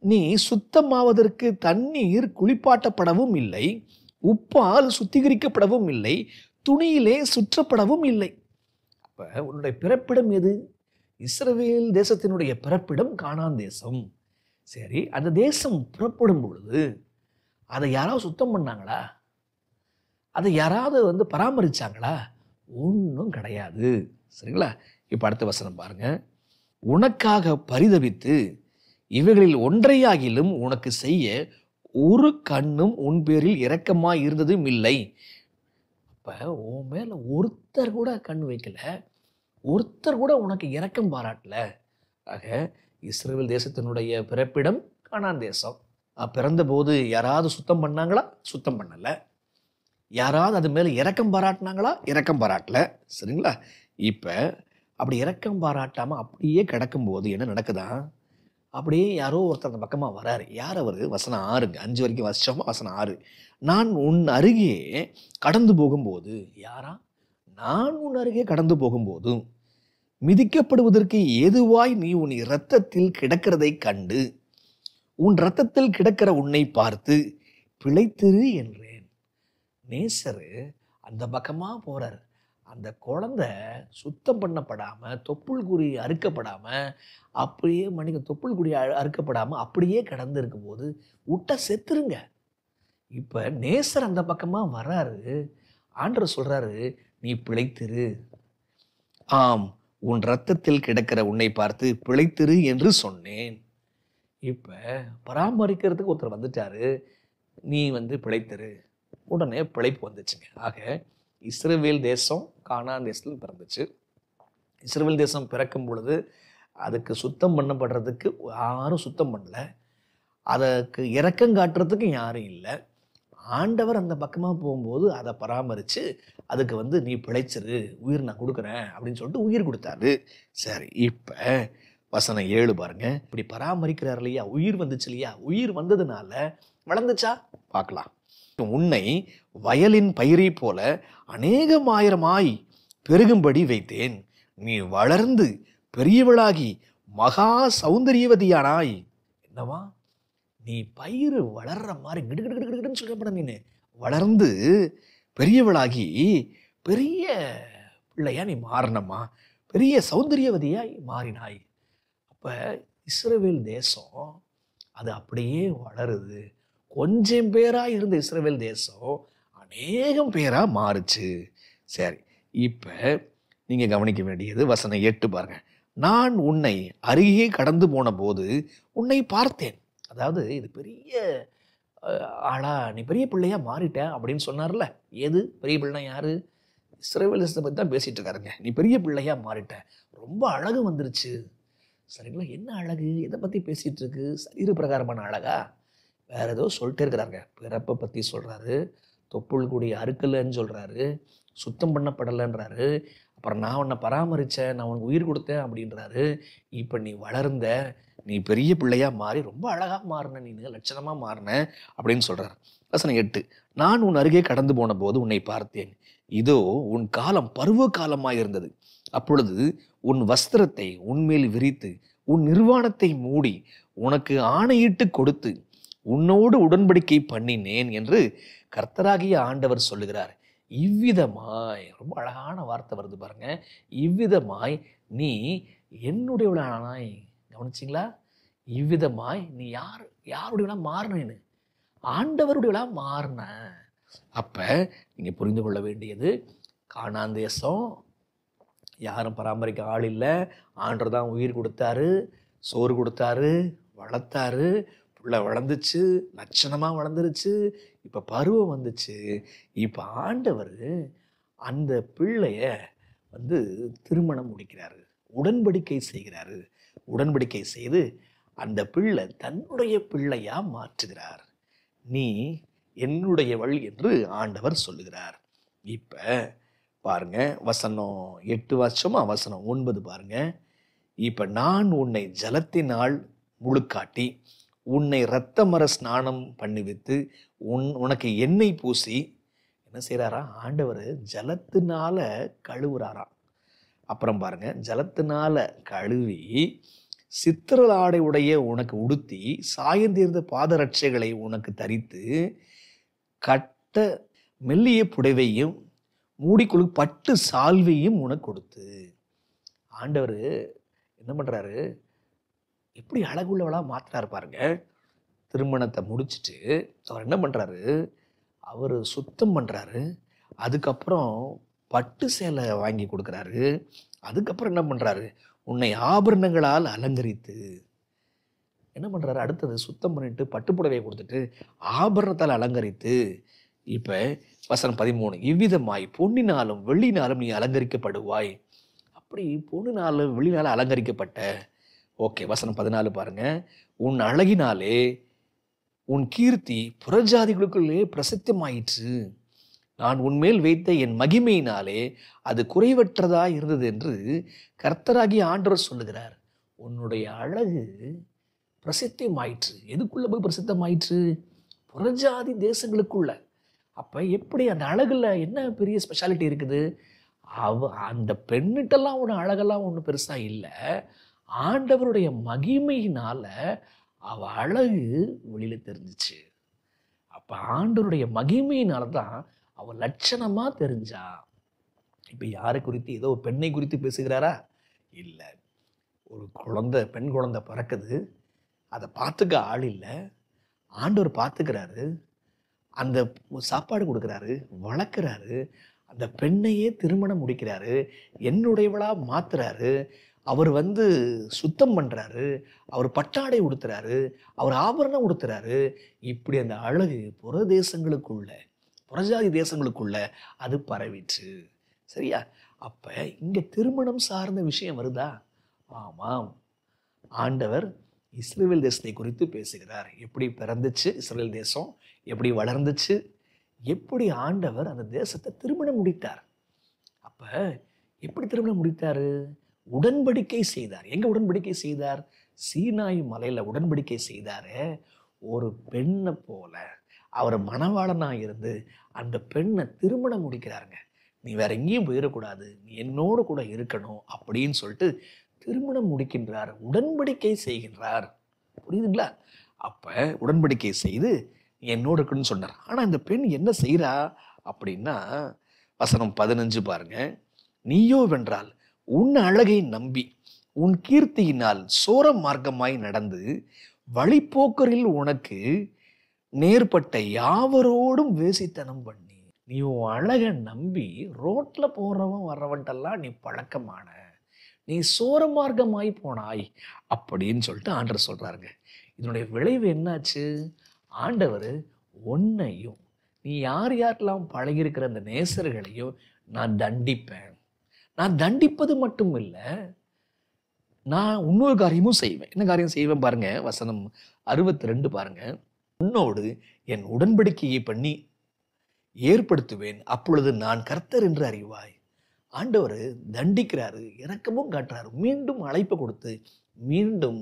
நீ சுத்தமாவதற்கு தண்ணீர் குளிப்பாட்டப்படவும் இல்லை, உப்பால் சுத்திகரிக்கப்படவும் இல்லை, துணியிலே சுற்றப்படவும் இல்லை. அப்ப உன்னுடைய பிறப்பிடம் எது? இஸ்ரவேல் தேசத்தினுடைய பிறப்பிடம் கானான் தேசம். சரி, அந்த தேசம் புறப்படும் பொழுது அதை யாராவது சுத்தம் பண்ணாங்களா? அதை யாராவது பராமரிச்சாங்களா? ஒன்றும் கிடையாது. சரிங்களா? இப்ப அடுத்த வசனம் பாருங்க. உனக்காக பரிதபித்து இவைகளில் ஒன்றையாகிலும் உனக்கு செய்ய ஒரு கண்ணும் உன் பேரில் இரக்கமாய் இருந்ததும் இல்லை. அப்ப உன் மேல ஒருத்தர் கூட கண் வைக்கல, ஒருத்தர் கூட உனக்கு இரக்கம் பாராட்டல. ஆக இஸ்ரவேல் தேசத்தினுடைய பிறப்பிடம் கானான் தேசம். பிறந்த போது யாராவது சுத்தம் பண்ணாங்களா? சுத்தம் பண்ணல. யாராவது அது மேல இரக்கம் பாராட்டினாங்களா? இரக்கம் பாராட்டல. சரிங்களா? இப்ப அப்படி இரக்கம் பாராட்டாம அப்படியே கிடக்கும் போது என்ன நடக்குதா? அப்படியே யாரோ ஒருத்தர் அந்த பக்கமா வராரு. யார் அவரு? வசனம் 6ங்க. 5 வரைக்கும் வசிச்சோமா? வசனம் 6. நான் உன் அருகே கடந்து போகும்போது, யாரா? நான் உன் அருகே கடந்து போகும்போதும் மிதிக்கப்படுவதற்கு ஏதுவாய் நீ உன் இரத்தத்தில் கிடக்கிறதை கண்டு உன் இரத்தத்தில் கிடக்கிற உன்னை பார்த்து பிழைத்திரு என்றேன். நேசரு அந்த பக்கமா போறாரு. அந்த குழந்தை சுத்தம் பண்ணப்படாம, தொப்புள் குடி அறுக்கப்படாம, அப்படியே தொப்புள் குடி அறுக்கப்படாம அப்படியே கடந்து இருக்கும் போது விட்டா செத்துருங்க. இப்ப நேசர் அந்த பக்கமா வராரு. ஆண்டவர் சொல்றாரு, நீ பிழைத்திரு. ஆம், உன் இரத்தத்தில் கிடக்கிற உன்னை பார்த்து பிழைத்திரு என்று சொன்னேன். இப்ப பராமரிக்கிறதுக்கு ஒருத்தர் வந்துட்டாரு. நீ பிழைத்திரு. உடனே பிழைப்பு வந்துச்சுங்க. ஆக இஸ்ரவேல் தேசம் கானான் தேசத்தில் பிறந்துச்சு. இஸ்ரவேல் தேசம் பிறக்கும் பொழுது அதுக்கு சுத்தம் பண்ணப்படுறதுக்கு யாரும் சுத்தம் பண்ணல. அதற்கு இரக்கம் காட்டுறதுக்கு யாரும் இல்லை. ஆண்டவர் அந்த பக்கமா போகும்போது அதை பராமரிச்சு அதுக்கு நீ பிழைச்சிரு, உயிர் நான் கொடுக்குறேன் அப்படின்னு சொல்லிட்டு உயிர் கொடுத்தாரு. சரி, இப்ப வசனம் 7 பாருங்க. இப்படி பராமரிக்கிறார் இல்லையா? உயிர் வந்துச்சு இல்லையா? உயிர் வந்ததுனால வளர்ந்துச்சா? பார்க்கலாம். உன்னை வயலின் பயிரை போல அநேகமாயிரமாய் பெருகும்படி வைத்தேன். நீ வளர்ந்து பெரியவளாகி மகா சௌந்தரியவதியானாய். என்னவா? நீ பயிர் வளர்ற மாதிரி கிடுகிடுன்னு சொல்லப்பட, நீ வளர்ந்து பெரியவளாகி பெரிய பிள்ளையா நீ மாறினம்மா, பெரிய சௌந்தரியவதியாய் மாறினாய். அப்ப இஸ்ரவேல் தேசம் அது அப்படியே வளருது. கொஞ்சம் பேரா இருந்த இஸ்ரவேல் தேசம் அநேகம் பேரா மாறுச்சு. சரி, இப்ப நீங்க கவனிக்க வேண்டியது வசனம் 8 பாருங்க. நான் உன்னை அருகே கடந்து போன போது உன்னை பார்த்தேன். அதாவது இது பெரிய ஆளா, நீ பெரிய பிள்ளையா மாறிட்ட அப்படின்னு சொன்னார்ல. எது பெரிய பிள்ளை? யாரு? இஸ்ரவேல் தேசத்தை பத்தி தான் பேசிட்டு இருக்காருங்க. நீ பெரிய பிள்ளையா மாறிட்ட, ரொம்ப அழகு வந்துருச்சு. சரிங்களா? என்ன அழகு? எதை பத்தி பேசிட்டு இருக்கு? சரீர பிரகாரமான அழகா? வேற ஏதோ சொல்லிட்டே இருக்கிறாங்க. பிறப்பை பத்தி சொல்றாரு, தொப்புள் கூடி அறுக்கலன்னு சொல்றாரு, சுத்தம் பண்ணப்படலைன்றாரு, அப்புறம் நான் உன்னை பராமரித்தேன், நான் உனக்கு உயிர் கொடுத்தேன் அப்படின்றாரு. இப்போ நீ வளர்ந்த, நீ பெரிய பிள்ளையா மாறி ரொம்ப அழகாக மாறின, நீ லட்சணமாக மாறின அப்படின்னு சொல்றாரு. வசனம் 8. நான் உன் அருகே கடந்து போன போது உன்னை பார்த்தேன். இதோ உன் காலம் பருவ காலமாய் இருந்தது. அப்பொழுது உன் வஸ்திரத்தை உன்மேல் விரித்து உன் நிர்வாணத்தை மூடி உனக்கு ஆணையிட்டு கொடுத்து உன்னோடு உடன்படிக்கை பண்ணினேன் என்று கர்த்தராகிய ஆண்டவர் சொல்லுகிறார். இவ்விதமாய், ரொம்ப அழகான வார்த்தை வருது பாருங்க, இவ்விதமாய் நீ என்னுடையவளானாய். கவனிச்சிங்களா? இவ்விதமாய் நீ யாருடையவளா மாறினேன்னு? ஆண்டவருடையவளா மாறின. அப்ப நீங்க புரிந்து கொள்ள வேண்டியது, கானான் தேசம் யாரும் பராமரிக்க ஆள் இல்லை, ஆண்டவர் தான் உயிர் கொடுத்தாரு, சோறு கொடுத்தாரு, வளர்த்தாரு, புள்ள வளர்ந்துச்சு, லட்சணமாக வளர்ந்துருச்சு, இப்போ பருவம் வந்துச்சு. இப்போ ஆண்டவர் அந்த பிள்ளைய திருமணம் முடிக்கிறாரு, உடன்படிக்கை செய்கிறாரு. உடன்படிக்கை செய்து அந்த பிள்ளை தன்னுடைய பிள்ளையா மாற்றுகிறார். நீ என்னுடையவள் என்று ஆண்டவர் சொல்லுகிறார். இப்ப பாருங்க, வசனம் 8 வருஷமா வசனம் 9 பாருங்க. இப்ப நான் உன்னை ஜலத்தினால் முழுக்காட்டி உன்னை இரத்தமர ஸ்நானம் பண்ணிவித்து உனக்கு எண்ணெய் பூசி என்ன செய்கிறாரா? ஆண்டவர் ஜலத்தினால கழுவுறாராம். அப்புறம் பாருங்க, ஜலத்தினால கழுவி சித்திரல் உடைய உனக்கு உடுத்தி சாயந்தீர்ந்த பாதரட்சைகளை உனக்கு தரித்து கட்ட மெல்லிய புடவையும் மூடிக்குழு பட்டு சால்வையும் உனக்கு கொடுத்து. ஆண்டவர் என்ன பண்றாரு? எப்படி அழகுள்ளவளா மாத்துறாரு பாருங்க. திருமணத்தை முடிச்சுட்டு அவர் என்ன பண்றாரு? அவர் சுத்தம் பண்றாரு. அதுக்கப்புறம் பட்டு சேலை வாங்கி கொடுக்குறாரு. அதுக்கப்புறம் என்ன பண்றாரு? உன்னை ஆபரணங்களால் அலங்கரித்து என்ன பண்றாரு? அடுத்தது சுத்தம் பண்ணிட்டு பட்டுப்புடவையை கொடுத்துட்டு ஆபரணத்தால் அலங்கரித்து. இப்ப வசனம் 13, இவ்விதமாய் பொன்னினாலும் வெள்ளினாலும் நீ அலங்கரிக்கப்படுவாய். அப்படி பொன்னினாலும் வெள்ளினாலும் அலங்கரிக்கப்பட்ட. ஓகே, வசனம் 14 பாருங்க. உன் அழகினாலே உன் கீர்த்தி புறஜாதிகளுக்குள்ளே பிரசித்தமாயிற்று. நான் உன்மேல் வைத்த என் மகிமையினாலே அது குறைவற்றதா இருந்தது என்று கர்த்தராகிய ஆண்டவர் சொல்லுகிறார். உன்னுடைய அழகு பிரசித்தமாயிற்று. எதுக்குள்ள போய் பிரசித்தமாயிற்று? புறஜாதி தேசங்களுக்குள்ள. அப்ப எப்படி அந்த அழகுல என்ன பெரிய ஸ்பெஷாலிட்டி இருக்குது? அந்த பெண்ணிட்டெல்லாம் ஒன்று அழகெல்லாம் ஒன்றும் பெருசா இல்லை. ஆண்டவருடைய மகிமையினால அவ அழகு வெளியில தெரிஞ்சிச்சு. அப்ப ஆண்டவருடைய மகிமையினால தான் அவ லட்சணமா தெரிஞ்சா. இப்ப யாரை குறித்து? ஏதோ பெண்ணை குறித்து பேசுகிறாரா? இல்லை. ஒரு குழந்தை, பெண் குழந்தை பிறக்குது, அதை பார்த்துக்க ஆள் இல்லை. ஆண்டவர் பார்த்துக்கிறாரு, அந்த சாப்பாடு கொடுக்குறாரு, வளர்க்குறாரு, அந்த பெண்ணையே திருமணம் முடிக்கிறாரு, என்னுடையவளா மாத்துறாரு. அவர் சுத்தம் பண்றாரு, அவர் பட்டாடை உடுத்துறாரு, அவர் ஆபரணம் உடுத்துறாரு. இப்படி அந்த அழகு புறதேசங்களுக்குள்ள, புறஜாதி தேசங்களுக்குள்ள அது பரவிற்று. சரியா? அப்ப இங்க திருமணம் சார்ந்த விஷயம் வருதா? ஆமாம். ஆண்டவர் இஸ்ரவேல் தேசத்தை குறித்து பேசுகிறார். எப்படி பிறந்துச்சு இஸ்ரவேல் தேசம், எப்படி வளர்ந்துச்சு, எப்படி ஆண்டவர் அந்த தேசத்தை திருமணம் முடித்தார். அப்ப எப்படி திருமணம் முடித்தாரு? உடன்படிக்கை செய்தார். எங்க உடன்படிக்கை செய்தார்? சீனாய் மலையில உடன்படிக்கை செய்தாரு. ஒரு பெண்ணை போல அவர் மணவாளனா இருந்து அந்த பெண்ணை திருமணம் முடிக்கிறாருங்க. நீ வேற எங்கேயும் போயிடக்கூடாது, நீ என்னோடு கூட இருக்கணும் அப்படின்னு சொல்லிட்டு திருமணம் முடிக்கின்றார், உடன்படிக்கை செய்கின்றார். புரியுதுங்களா? அப்ப உடன்படிக்கை செய்து நீ என்னோடு இருக்குன்னு சொன்னார். ஆனா இந்த பெண் என்ன செய்யறா அப்படின்னா, வசனம் 15 பாருங்க. நீயோ வென்றால் உன் அழகை நம்பி உன் கீர்த்தியினால் சோர மார்க்கமாய் நடந்து வழிப்போக்கரில் உனக்கு நேர்பட்ட யாவரோடும் வேசித்தனம் பண்ணி. நீ உன் அழகை நம்பி ரோட்ல போறவன் வர்றவன்ட்டெல்லாம் நீ பழக்கமான, நீ சோர மார்க்கமாய் போனாய் அப்படின்னு சொல்லிட்டு ஆண்டவர் சொல்றாருங்க. இதனுடைய விளைவு என்னாச்சு? ஆண்டவர் உன்னையும் நீ யார் யாரெல்லாம் பழகியிருக்கிற அந்த நேசர்களையும் நான் தண்டிப்பேன். நான் தண்டிப்பது மட்டும் இல்லை, நான் இன்னொரு காரியமும் செய்வேன். என்ன காரியம் செய்வேன் பாருங்க, வசனம் 62 பாருங்க. உன்னோடு என் உடன்படிக்கையை பண்ணி ஏற்படுத்துவேன், அப்பொழுது நான் கர்த்தர் என்று அறிவாய். ஆண்டவர் தண்டிக்கிறாரு, இரக்கமும் காட்டுறாரு. மீண்டும் அழைப்பு கொடுத்து மீண்டும்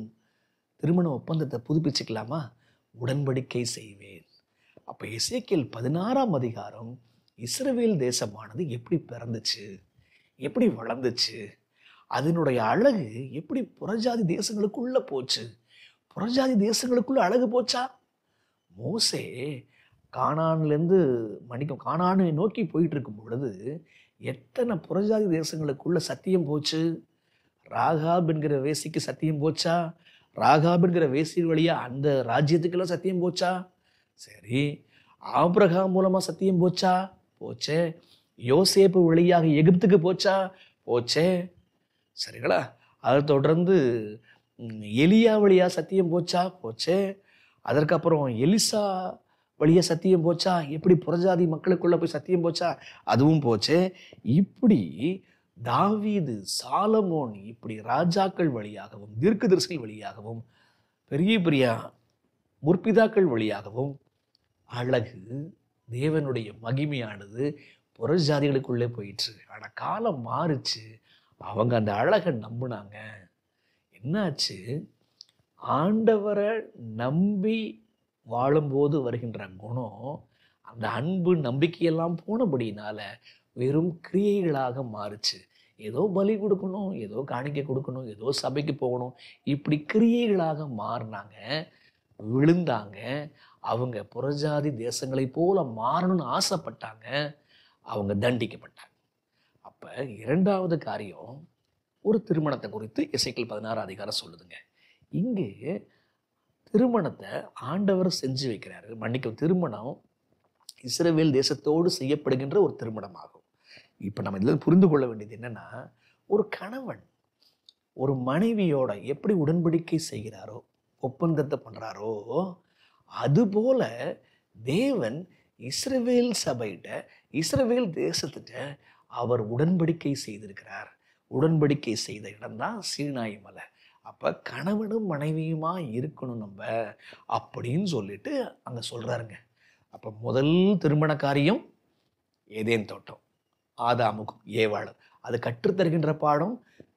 திருமண ஒப்பந்தத்தை புதுப்பிச்சுக்கலாமா? உடன்படிக்கை செய்வேன். அப்ப எசேக்கியேல் 16ஆம் அதிகாரம் இஸ்ரவேல் தேசமானது எப்படி பிறந்துச்சு, எப்படி வளர்ந்துச்சு, அதனுடைய அழகு எப்படி புறஜாதி தேசங்களுக்குள்ள போச்சு. புறஜாதி தேசங்களுக்குள்ள அழகு போச்சா? மோசே கானானை நோக்கி போயிட்டு இருக்கும் பொழுது எத்தனை புறஜாதி தேசங்களுக்குள்ள சத்தியம் போச்சு. ராகாப் என்கிற வேசிக்கு சத்தியம் போச்சா? ராகாப் என்கிற வேசி வழியா அந்த ராஜ்யத்துக்கெல்லாம் சத்தியம் போச்சா? சரி, ஆபிரகாம் மூலமா சத்தியம் போச்சா? போச்சே. யோசேப்பு வழியாக எகிப்துக்கு போச்சா? போச்சே. சரிங்களா? அதை தொடர்ந்து எலியா வழியா சத்தியம் போச்சா? போச்சே. அதற்கப்புறம் எலிசா வழியா சத்தியம் போச்சா? எப்படி புறஜாதி மக்களுக்குள்ள போய் சத்தியம் போச்சா? அதுவும் போச்சே. இப்படி தாவீது, சாலமோன், இப்படி ராஜாக்கள் வழியாகவும் தீர்க்கதரிசிகள் வழியாகவும் பெரிய பெரிய முற்பிதாக்கள் வழியாகவும் அழகு, தேவனுடைய மகிமையானது புறஜாதிகளுக்குள்ளே போயிற்று. ஆனா காலம் மாறுச்சு, அவங்க அந்த அழகை நம்பினாங்க. என்னாச்சு? ஆண்டவரை நம்பி வாழும்போது வருகின்ற குணம், அந்த அன்பு நம்பிக்கையெல்லாம் போனபடினால வெறும் கிரியைகளாக மாறுச்சு. ஏதோ பலி கொடுக்கணும், ஏதோ காணிக்கை கொடுக்கணும், ஏதோ சபைக்கு போகணும், இப்படி கிரியைகளாக மாறினாங்க, விழுந்தாங்க. அவங்க புறஜாதி தேசங்களை போல மாறணும்னு ஆசைப்பட்டாங்க, அவங்க தண்டிக்கப்பட்டாங்க. அப்ப இரண்டாவது காரியம், ஒரு திருமணத்தை குறித்து எசேக்கியேல் 16 அதிகாரம் சொல்லுதுங்க. இங்கே திருமணத்தை ஆண்டவர் செஞ்சு வைக்கிறாரு. மன்னிக்கும், திருமணம் இஸ்ரவேல் தேசத்தோடு செய்யப்படுகின்ற ஒரு திருமணம் ஆகும். இப்ப நம்ம இதுல புரிந்து கொள்ள வேண்டியது என்னன்னா, ஒரு கணவன் ஒரு மனைவியோட எப்படி உடன்படிக்கை செய்கிறாரோ, ஒப்பந்தத்தை பண்றாரோ, அதுபோல தேவன் இஸ்ரவேல் சபையிட்ட, இஸ்ரவேல் தேசத்திட்ட அவர் உடன்படிக்கை செய்திருக்கிறார். உடன்படிக்கை செய்த இடம்தான் சீனாய் மலை. அப்ப கணவனும் மனைவியுமா இருக்கணும் நம்ம அப்படின்னு சொல்லிட்டு அங்க சொல்றாருங்க. அப்ப முதல் திருமண காரியம் ஏதேன் தோட்டம், ஆதாமுக்கும் ஏவாளும். அது கற்றுத்தருகின்ற பாடம்,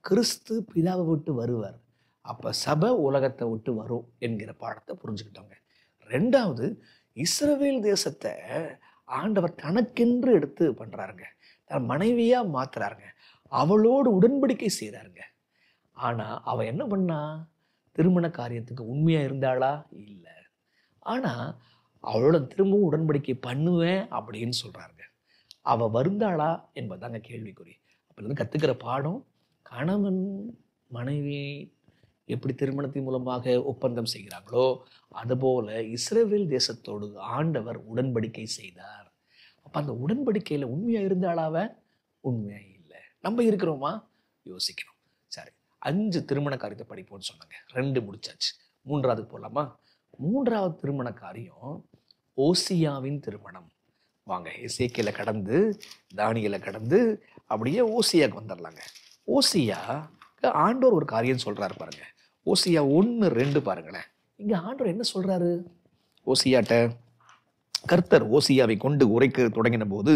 கிறிஸ்து பிதாவை விட்டு வருவார், அப்ப சபை உலகத்தை விட்டு வரும் என்கிற பாடத்தை புரிஞ்சுக்கிட்டோங்க. ரெண்டாவது, இஸ்ரவேல் தேசத்தை ஆண்டவர் தனக்கென்று எடுத்து பண்றாருங்க. தன் மனைவியா மாத்துறாருங்க, அவளோடு உடன்படிக்கை செய்கிறாருங்க. ஆனா அவ என்ன பண்ணா? திருமண காரியத்துக்கு உண்மையா இருந்தாளா? இல்லை. ஆனா அவளோட திரும்பவும் உடன்படிக்கை பண்ணுவேன் அப்படின்னு சொல்றாருங்க. அவ வருந்தாளா என்பதாங்க கேள்விக்குறி. அப்ப இருந்து கத்துக்கிற பாடம், கணவன் மனைவி எப்படி திருமணத்தின் மூலமாக ஒப்பந்தம் செய்கிறாங்களோ, அதுபோல இஸ்ரவேல் தேசத்தோடு ஆண்டவர் உடன்படிக்கை செய்தார். அப்ப அந்த உடன்படிக்கையில உண்மையா இருந்தாளாவ? உண்மையா இல்லை. நம்ம இருக்கிறோமா? யோசிக்கணும். சரி, 5 திருமண காரியத்தை படிப்போம்னு சொன்னாங்க. 2 முடிச்சாச்சு. 3வது போலாமா? 3வது திருமண காரியம் ஓசியாவின் திருமணம். வாங்க, எசேக்கியேலை கடந்து, தானியேலை கடந்து அப்படியே ஓசியாவுக்கு வந்துடலாங்க. ஓசியா ஆண்டவர் ஒரு காரியம் சொல்றாரு பாருங்க. ஓசியா 1:2 பாருங்களேன். இங்க ஆண்டவர் என்ன சொல்றாரு? ஓசியாட்ட கர்த்தர் ஓசியாவை கொண்டு உரைக்க தொடங்கின போது,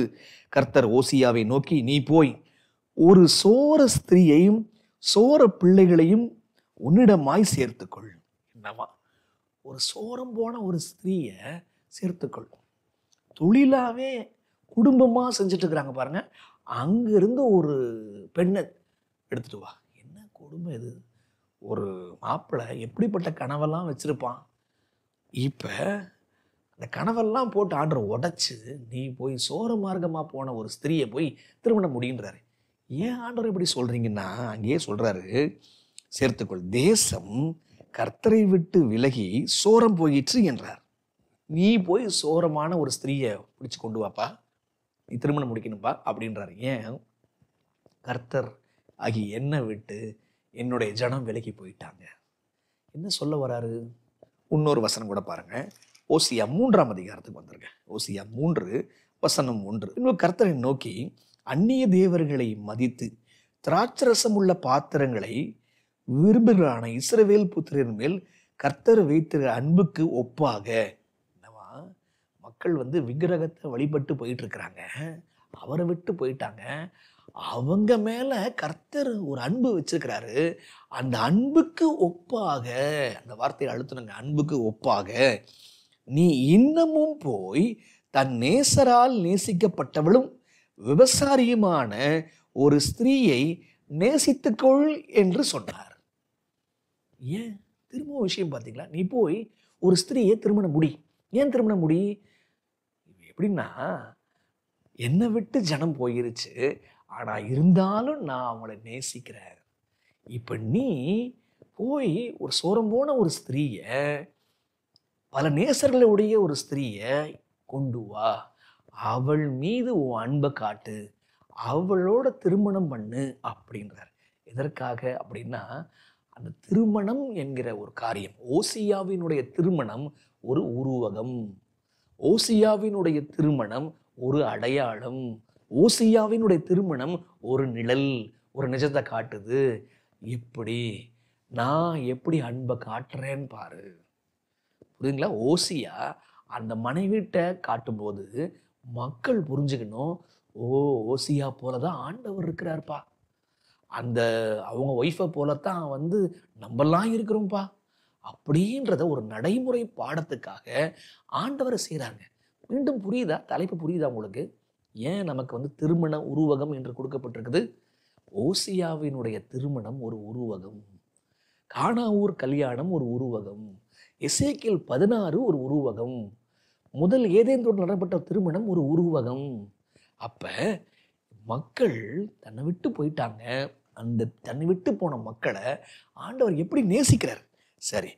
கர்த்தர் ஓசியாவை நோக்கி, நீ போய் ஒரு சோர ஸ்திரீயையும் சோர பிள்ளைகளையும் உன்னிடமாய் சேர்த்துக்கொள். என்னவா? ஒரு சோரம் போன ஒரு ஸ்திரீயை சேர்த்துக்கொள். தொழிலாவே குடும்பமா செஞ்சுட்டு இருக்கிறாங்க பாருங்க. அங்கிருந்து ஒரு பெண்ணை எடுத்துட்டு வா. என்ன கொடுமை இது! ஒரு மாப்பிள்ளை எப்படிப்பட்ட கனவெல்லாம் வச்சிருப்பான். இப்ப அந்த கனவெல்லாம் போட்டு ஆண்டவர் உடைச்சு, நீ போய் சோர மார்க்கமா போன ஒரு ஸ்திரீயை போய் திருமணம் முடின்றாரு. ஏன் ஆண்டவர் இப்படி சொல்றீங்கன்னா, அங்கேயே சொல்றாரு, சேர்த்துக்கொள், தேசம் கர்த்தரை விட்டு விலகி சோரம் போயிற்று என்றார். நீ போய் சோரமான ஒரு ஸ்திரீயை பிடிச்சு கொண்டு வாப்பா, நீ திருமணம் முடிக்கணும்பா அப்படின்றாரு. ஏன்? கர்த்தர் ஆகி என்னை விட்டு என்னுடைய ஜனம் விலகி போயிட்டாங்க. என்ன சொல்ல வராரு? இன்னொரு வசனம் கூட பாருங்க. ஓசியா 3ஆம் அதிகாரத்துக்கு வந்துருங்க. ஓசியா 3:1. இன்னும் கர்த்தரை நோக்கி, அந்நிய தேவர்களை மதித்து திராட்சரசம் உள்ள பாத்திரங்களை விரும்புகிறான இஸ்ரவேல் புத்திரன் மேல் கர்த்தர் வைத்திருக்கிற அன்புக்கு ஒப்பாக. என்னவா? மக்கள் விக்கிரகத்தை வழிபட்டு போயிட்டு இருக்கிறாங்க, அவரை விட்டு போயிட்டாங்க. அவங்க மேல கர்த்தர் ஒரு அன்பு வச்சிருக்கிறாரு. அந்த அன்புக்கு ஒப்பாக, அந்த வார்த்தையை அழுத்தணுங்க, அன்புக்கு ஒப்பாக நீ இன்னமும் போய் தன் நேசரால் நேசிக்கப்பட்டவளும் விபசாரியுமான ஒரு ஸ்திரீயை நேசித்துக்கொள் என்று சொன்னார். ஏன்? திரும்ப விஷயம் பார்த்தீங்களா? நீ போய் ஒரு ஸ்திரீயை திருமணம் முடி. ஏன் திருமணம் முடி? எப்படின்னா, என்னை விட்டு ஜனம் போயிருச்சு, ஆனா இருந்தாலும் நான் அவங்கள நேசிக்கிறேன். இப்ப நீ போய் ஒரு சோரம் போன ஒரு ஸ்திரீய, பல நேசர்களை உடைய ஒரு ஸ்திரீய கொண்டு வா, அவள் மீது உன் அன்பை காட்டு, அவளோட திருமணம் பண்ணு அப்படின்றார். எதற்காக அப்படின்னா, அந்த திருமணம் என்கிற ஒரு காரியம், ஓசியாவினுடைய திருமணம் ஒரு உருவகம், ஓசியாவினுடைய திருமணம் ஒரு அடையாளம், ஓசியாவினுடைய திருமணம் ஒரு நிழல், ஒரு நிஜத்தை காட்டுது. இப்படி நான் எப்படி அன்பை காட்டுறேன்னு பாரு. புரியுதுங்களா? ஓசியா அந்த மனைவிட்ட காட்டும்போது மக்கள் புரிஞ்சுக்கணும், ஓ, ஓசியா போலதான் ஆண்டவர் இருக்கிறார்ப்பா, அந்த அவங்க ஒய்ஃபை போலத்தான் நம்மெல்லாம் இருக்கிறோம்ப்பா அப்படின்றத ஒரு நடைமுறை பாடத்துக்காக ஆண்டவர் செய்கிறாங்க. மீண்டும் புரியுதா? தலைப்பு புரியுதா உங்களுக்கு? ஏன் நமக்கு திருமண உருவகம் என்று கொடுக்கப்பட்டிருக்குது? ஓசியாவினுடைய திருமணம் ஒரு உருவகம், கானாவூர் கல்யாணம் ஒரு உருவகம், எசேக்கியேல் 16 ஒரு உருவகம், முதல் ஏதேன் தோட்டத்தில் நடப்பட்ட திருமணம் ஒரு உருவகம். அப்ப மக்கள் தன்னை விட்டு போயிட்டாங்க. அந்த தன்னை விட்டு போன மக்களை ஆண்டவர் எப்படி நேசிக்கிறார்? சரி,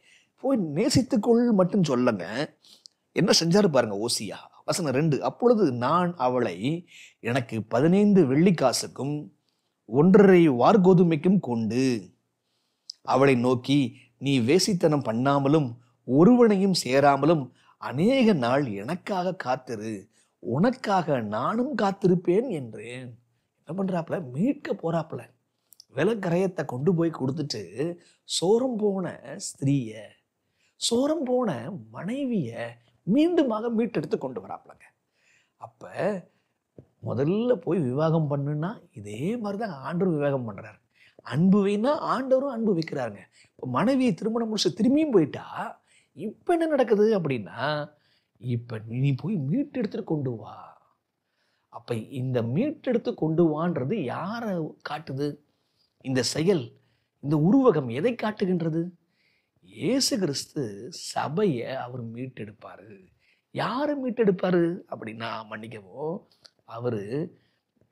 போய் நேசித்துக்கொள் மட்டும் சொல்லுங்க. என்ன செஞ்சாரு பாருங்க ஓசியா. வசனம் 2, அப்பொழுது நான் அவளை எனக்கு 15 வெள்ளிக்காசுக்கும் 1.5 வார்கோதுமைக்கும் கொண்டு அவளை நோக்கி, நீ வேசித்தனம் பண்ணாமலும் ஒருவனையும் சேராமலும் அநேக நாள் எனக்காக காத்திரு, உனக்காக நானும் காத்திருப்பேன் என்றேன். என்ன பண்றாப்புல? மீட்க போறாப்புல. விலக்கரையத்தை கொண்டு போய் கொடுத்துட்டு சோரம் போன ஸ்திரீய, சோரம் போன மனைவிய மீண்டுமாக மீட்டெடுத்து கொண்டு வராப்புலங்க. அப்ப முதல்ல போய் விவாகம் பண்ணுனா இதே மாதிரிதான் ஆண்டவர் விவாகம் பண்றாரு. அன்பு வைனா ஆண்டவரும் அன்பு வைக்கிறாருங்க. இப்போ மனைவியை திருமணம் முடிச்சு திரும்பியும் போயிட்டா இப்ப என்ன நடக்குது அப்படின்னா, இப்ப நீ போய் மீட்டெடுத்துட்டு கொண்டு வா. அப்ப இந்த மீட்டெடுத்து கொண்டு வான்றது யாரை காட்டுது? இந்த செயல், இந்த உருவகம் எதை காட்டுகின்றது? இயேசு கிறிஸ்து சபையை அவர் மீட்டெடுப்பாரு. யாரை மீட்டெடுப்பாரு அப்படின்னா, மன்னிக்கவும், அவரு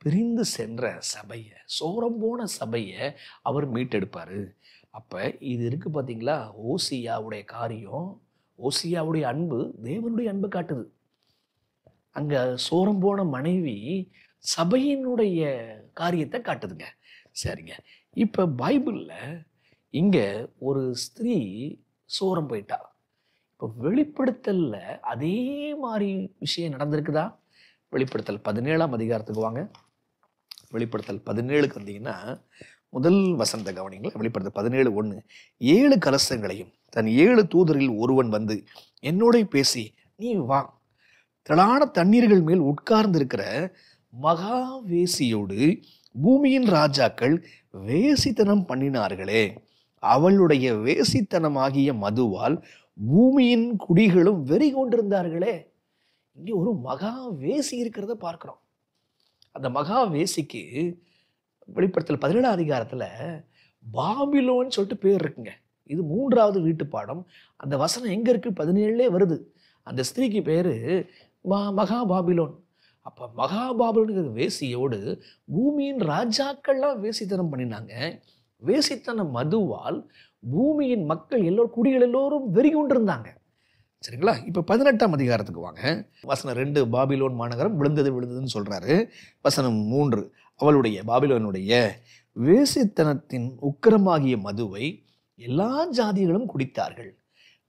பிரிந்து சென்ற சபையை, சோரம் போன சபையை அவர் மீட்டெடுப்பாரு. அப்ப இது இருக்கு பார்த்தீங்களா? ஓசியாவுடைய காரியம், ஓசியாவுடைய அன்பு தேவனுடைய அன்பு காட்டுது. அங்க சோரம் போன மனைவி சபையினுடைய காரியத்தை காட்டுதுங்க. சரிங்க, இப்ப பைபிள்ல இங்க ஒரு ஸ்திரீ சோரம் போயிட்டா. இப்போ வெளிப்படுத்தல்ல அதே மாதிரி விஷயம் நடந்திருக்குதா? வெளிப்படுத்தல் 17ஆம் அதிகாரத்துக்கு வாங்க. வெளிப்படுத்தல் 17க்கு வந்தீங்கன்னா முதல் வசனத்தை கவனிங்களா. வெளிப்படுத்தல் 17:1, 7 கலசங்களையும் தன் 7 தூதரில் ஒருவன் வந்து என்னோட பேசி, நீ வா, திரளான தண்ணீர்கள் மேல் உட்கார்ந்திருக்கிற மகா வேசியோடு பூமியின் ராஜாக்கள் வேசித்தனம் பண்ணினார்களே, அவளுடைய வேசித்தனமாகிய மதுவால் பூமியின் குடிகளும் வெறி கொண்டிருந்தார்களே. இங்கே ஒரு மகா வேசி இருக்கிறத பார்க்கிறோம். அந்த மகா வேசிக்கு வெளிப்படுத்தல் 17ஆம் அதிகாரத்துல பாபிலோன்னு சொல்லிட்டு பேர் இருக்குங்க. இது 3வது வீட்டு பாடம். அந்த வசனம் எங்க இருக்கு? 17 வருது. அந்த ஸ்திரீக்கு பேரு மகா பாபிலோன். அப்ப மகா பாபிலோன் வேசியோடு பூமியின் ராஜாக்கள்லாம் வேசித்தனம் பண்ணினாங்க. வேசித்தன மதுவால் பூமியின் மக்கள் எல்லோரும், குடிகள் எல்லோரும் வெறி கொண்டிருந்தாங்க. சரிங்களா? இப்ப 18ஆம் அதிகாரத்துக்கு வாங்க. வசனம் 2, பாபிலோன் மாநகரம் விழுந்ததுன்னு சொல்றாரு. வசனம் 3, அவளுடைய பாபிலோனுடைய வேசித்தனத்தின் உக்கிரமாகிய மதுவை எல்லா ஜாதிகளும் குடித்தார்கள்,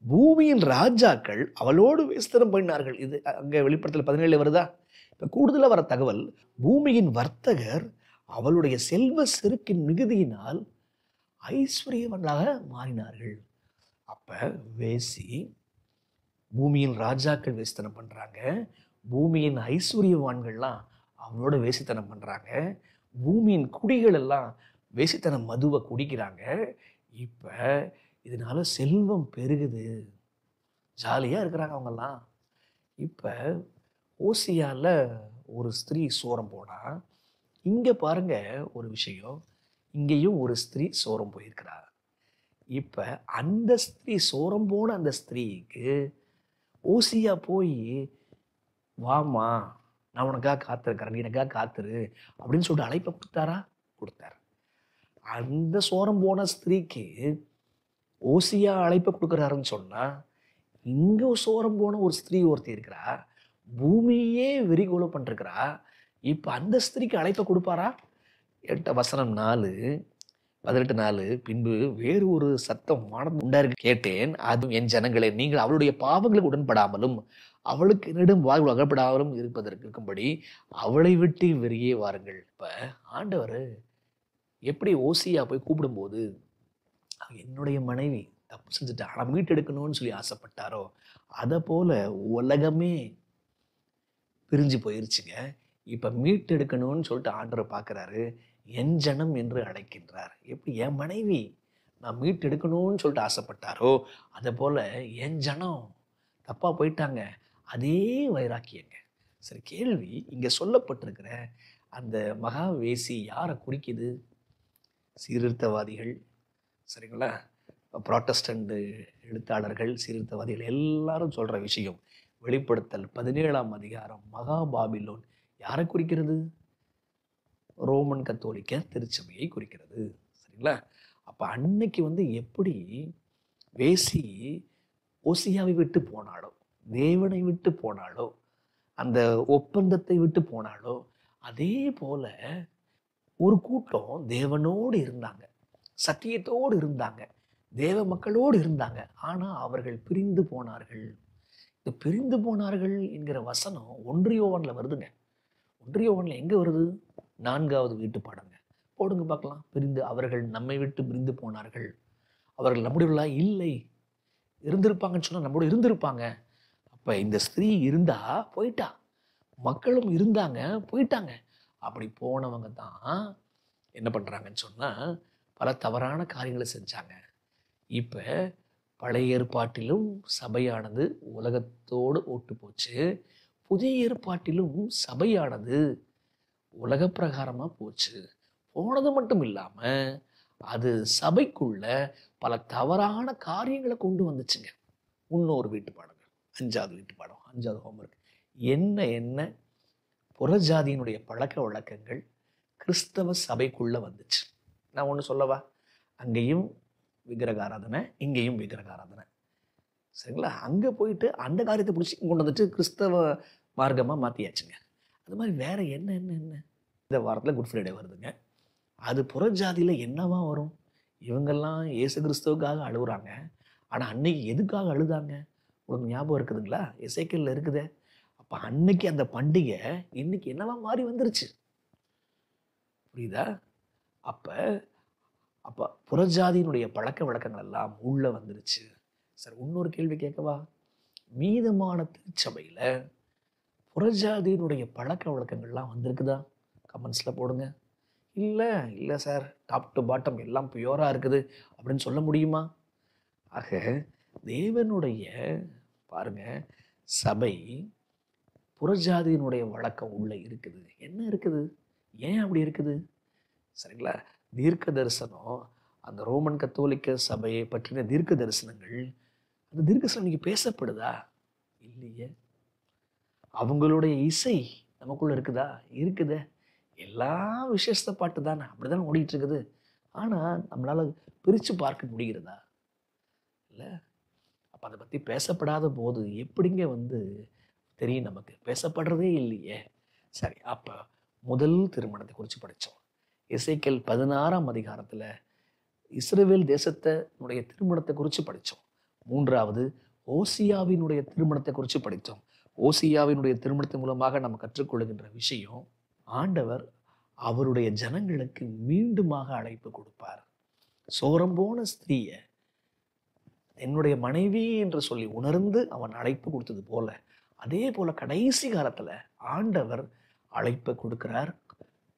பூமியின் ராஜாக்கள் அவளோடு வேசித்தனம் பண்ணினார்கள். இது அங்க வெளிப்படுத்தல் 17 வருதா? இப்ப கூடுதலா வர தகவல், பூமியின் வர்த்தகர் அவளுடைய செல்வ செருக்கின் மிகுதியினால் ஐஸ்வர்யவன்களாக மாறினார்கள். அப்ப வேசி, பூமியின் ராஜாக்கள் வேசித்தனம் பண்றாங்க, பூமியின் ஐஸ்வர்யவான்கள்லாம் அவளோட வேசித்தனம் பண்றாங்க, பூமியின் குடிகள் எல்லாம் வேசித்தனம் மதுவை குடிக்கிறாங்க. இப்ப இதனால செல்வம் பெருகுது, ஜாலியா இருக்கிறாங்க அவங்கெல்லாம். இப்ப ஓசியால ஒரு ஸ்திரீ சோரம் போனா, இங்க பாருங்க ஒரு விஷயம், இங்கேயும் ஒரு ஸ்திரீ சோரம் போயிருக்கிறா. இப்ப அந்த ஸ்திரீ சோரம் போன அந்த ஸ்திரீக்கு ஓசியா போய், வாமா, நான் உனக்காக காத்திருக்கிறேன், நீ எனக்காக காத்துரு அப்படின்னு சொல்லிட்டு அழைப்பை கொடுத்தாரா? கொடுத்தார். அந்த சோரம் போன ஸ்திரீக்கு ஓசியா அழைப்பை கொடுக்குறாருன்னு சொன்னா, இங்க சோரம் போன ஒரு ஸ்திரீ ஒருத்தி இருக்கிறா, பூமியே வெறிகோல பண்ணிருக்கிறா. இப்ப அந்த ஸ்திரீக்கு அழைப்பை கொடுப்பாரா? வசனம் 4, 18:4, பின்பு வேறு ஒரு சத்தம் வானத்தில் உண்டாயிருக்கு கேட்டேன், அதுவும் என் ஜனங்களே, நீங்கள் அவளுடைய பாவங்களுக்கு உடன்படாமலும் அவளுக்கு என்னிடம் வாழ்வு அகப்படாமலும் இருப்பதற்கு இருக்கும்படி அவளை விட்டு வெளியே வாருங்கள். இப்ப ஆண்டவர் எப்படி ஓசியா போய் கூப்பிடும்போது என்னுடைய மனைவி தப்பு செஞ்சுட்டா, ஆனா மீட்டெடுக்கணும்னு சொல்லி ஆசைப்பட்டாரோ, அதை போல உலகமே பிரிஞ்சு போயிருச்சுங்க. இப்ப மீட்டெடுக்கணும்னு சொல்லிட்டு ஆண்டவர் பார்க்கிறாரு, என் ஜனம் என்று அழைக்கின்றார். எப்படி? என் மனைவி நான் மீட்டு எடுக்கணும்னு சொல்லிட்டு ஆசைப்பட்டாரோ, அதை போல என் ஜனம் தப்பா போயிட்டாங்க. அதே வைராக்கியங்க. சரி, கேள்வி இங்க சொல்லப்பட்டிருக்கிற அந்த மகா வேசி யாரை குறிக்குது? சீர்திருத்தவாதிகள், சரிங்களா? புராட்டஸ்டன்ட் எழுத்தாளர்கள், சீர்திருத்தவாதிகள் எல்லாரும் சொல்ற விஷயம். வெளிப்படுத்தல் 17ஆம் அதிகாரம் மகா பாபிலோன் யாரை குறிக்கிறது? ரோமன் கத்தோலிக்க திருச்சபையை குறிக்கிறது. சரிங்களா? அப்ப அன்னைக்கு எப்படி வேசி ஓசியாவை விட்டு போனாலோ, தேவனை விட்டு போனாலோ, அந்த ஒப்பந்தத்தை விட்டு போனாலோ, அதே போல ஒரு கூட்டம் தேவனோடு இருந்தாங்க, சத்தியத்தோடு இருந்தாங்க, தேவ மக்களோடு இருந்தாங்க. ஆனா அவர்கள் பிரிந்து போனார்கள். இந்த பிரிந்து போனார்கள் என்கிற வசனம் 1 யோவான்ல வருதுங்க. 1 யோவான்ல எங்க வருது? 4வது வீட்டு பாடங்க. போடுங்க பார்க்கலாம். அவர்கள் நம்மை விட்டு பிரிந்து போனார்கள். அவர்கள் நம்முடையவர்களா இல்லை. இருந்திருப்பாங்கன்னு சொன்னா நம்மளோட இருந்திருப்பாங்க. அப்ப இந்த ஸ்திரீ இருந்தா போயிட்டா, மக்களும் இருந்தாங்க போயிட்டாங்க. அப்படி போனவங்க தான் என்ன பண்றாங்கன்னு சொன்னா பல தவறான காரியங்களை செஞ்சாங்க. இப்ப பழைய ஏற்பாட்டிலும் சபையானது உலகத்தோடு ஒட்டு போச்சு. புதிய ஏற்பாட்டிலும் சபையானது உலக பிரகாரமா போச்சு. போனது மட்டும் இல்லாம அது சபைக்குள்ள பல தவறான காரியங்களை கொண்டு வந்துச்சுங்க. இன்னொரு வீட்டு பாடங்கள், 5வது வீட்டு பாடம், 5வது ஹோம்வொர்க். என்ன புறஜாதியினுடைய பழக்க வழக்கங்கள் கிறிஸ்தவ சபைக்குள்ள வந்துச்சு. நான் ஒன்று சொல்லவா? அங்கேயும் விக்கிரக ஆராதனை, இங்கேயும் விக்கிரக ஆராதனை. சரிங்களா? அங்கே போயிட்டு அந்த காரியத்தை பிடிச்சி கொண்டு வந்துட்டு கிறிஸ்தவ மார்க்கமாக மாற்றியாச்சுங்க. அது மாதிரி வேற என்ன இந்த வாரத்தில் குட் ஃப்ரைடே வருதுங்க. அது புறஜாதியில் என்னவா வரும்? இவங்கெல்லாம் இயேசு கிறிஸ்துவுக்காக அழுகுறாங்க. ஆனால் அன்னைக்கு எதுக்காக அழுதாங்க? உங்களுக்கு ஞாபகம் இருக்குதுங்களா? எசேக்கியேல்ல இருக்குதே. அப்போ அன்னைக்கு அந்த பண்டிகை இன்னைக்கு என்னவா மாறி வந்துருச்சு. புரியுதா? அப்போ அப்போ புறஜாதியினுடைய பழக்க வழக்கங்கள் எல்லாம் உள்ள வந்துருச்சு. சார், இன்னொரு கேள்வி கேட்கவா? மீதமான திருச்சபையில் புறஜாதியினுடைய பழக்க வழக்கங்கள்லாம் வந்திருக்குதா? கமெண்ட்ஸில் போடுங்க. இல்லை சார், டாப் டு பாட்டம் எல்லாம் பியூராக இருக்குது அப்படின்னு சொல்ல முடியுமா? ஆக தேவனுடைய பாருங்க, சபை புறஜாதியினுடைய வழக்கம் உள்ள இருக்குது. என்ன இருக்குது? ஏன் அப்படி இருக்குது? சரிங்களா? தீர்க்க தரிசனம், அந்த ரோமன் கத்தோலிக்க சபையை பற்றின தீர்க்க தரிசனங்கள், அந்த தீர்க்க தரிசனம் இன்னைக்கு பேசப்படுதா? இல்லையே. அவங்களுடைய இசை நமக்குள்ள இருக்குதா? இருக்குதே. எல்லா விசேஷ பாட்டு தானே, அப்படிதான் ஓடிட்டு இருக்குது. ஆனா நம்மளால பிரிச்சு பார்க்க முடிகிறதா? இல்லை. அப்ப அதை பத்தி பேசப்படாத போது எப்படிங்க தெரியும்? நமக்கு பேசப்படுறதே இல்லையே. சரி, அப்ப முதல் திருமணத்தை குறித்து படித்தோம். எசேக்கியேல் 16ஆம் அதிகாரத்தில் இஸ்ரவேல் தேசத்தினுடைய திருமணத்தை குறித்து படித்தோம். 3வது ஓசியாவினுடைய திருமணத்தை குறித்து படித்தோம். ஓசியாவினுடைய திருமணத்தின் மூலமாக நம்ம கற்றுக்கொள்கின்ற விஷயம், ஆண்டவர் அவருடைய ஜனங்களுக்கு மீண்டுமாக அழைப்பு கொடுப்பார். சோரம் போன ஸ்திரீயை என்னுடைய மனைவி என்று சொல்லி உணர்ந்து அவன் அழைப்பு கொடுத்தது போல, அதே போல கடைசி காலத்துல ஆண்டவர் அழைப்பு கொடுக்கிறார்,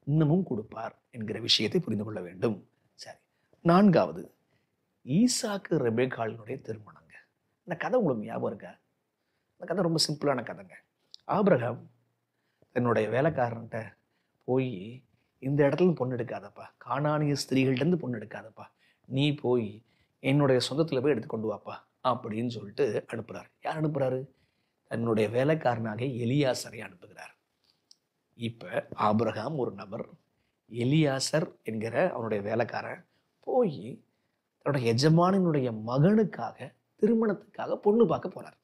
இன்னமும் கொடுப்பார் என்கிற விஷயத்தை புரிந்து கொள்ள வேண்டும். சரி, 4வது ஈசாக்கு ரெபேக்காளினுடைய திருமணங்க. இந்த கதை உங்களுக்கு ஞாபகம் இருக்கா? இந்த கதை ரொம்ப சிம்பிளான கதைங்க. ஆபிரகாம் தன்னுடைய வேலைக்காரன்ட்ட போய், இந்த இடத்துல பொண்ணு எடுக்காதப்பா, கானானிய ஸ்திரீகள்டேருந்து பொண்ணு எடுக்காதப்பா, நீ போய் என்னுடைய சொந்தத்தில் போய் எடுத்து கொண்டு வாப்பா அப்படின்னு சொல்லிட்டு அனுப்புகிறார். யார் அனுப்புகிறாரு? தன்னுடைய வேலைக்காரனாக எலியாசரை அனுப்புகிறார். இப்போ ஆபிரகாம் ஒரு நபர், எலியாசர் என்கிற அவனுடைய வேலைக்காரன் போய் தன்னுடைய எஜமானினுடைய மகனுக்காக திருமணத்துக்காக பொண்ணு பார்க்க போகிறார்.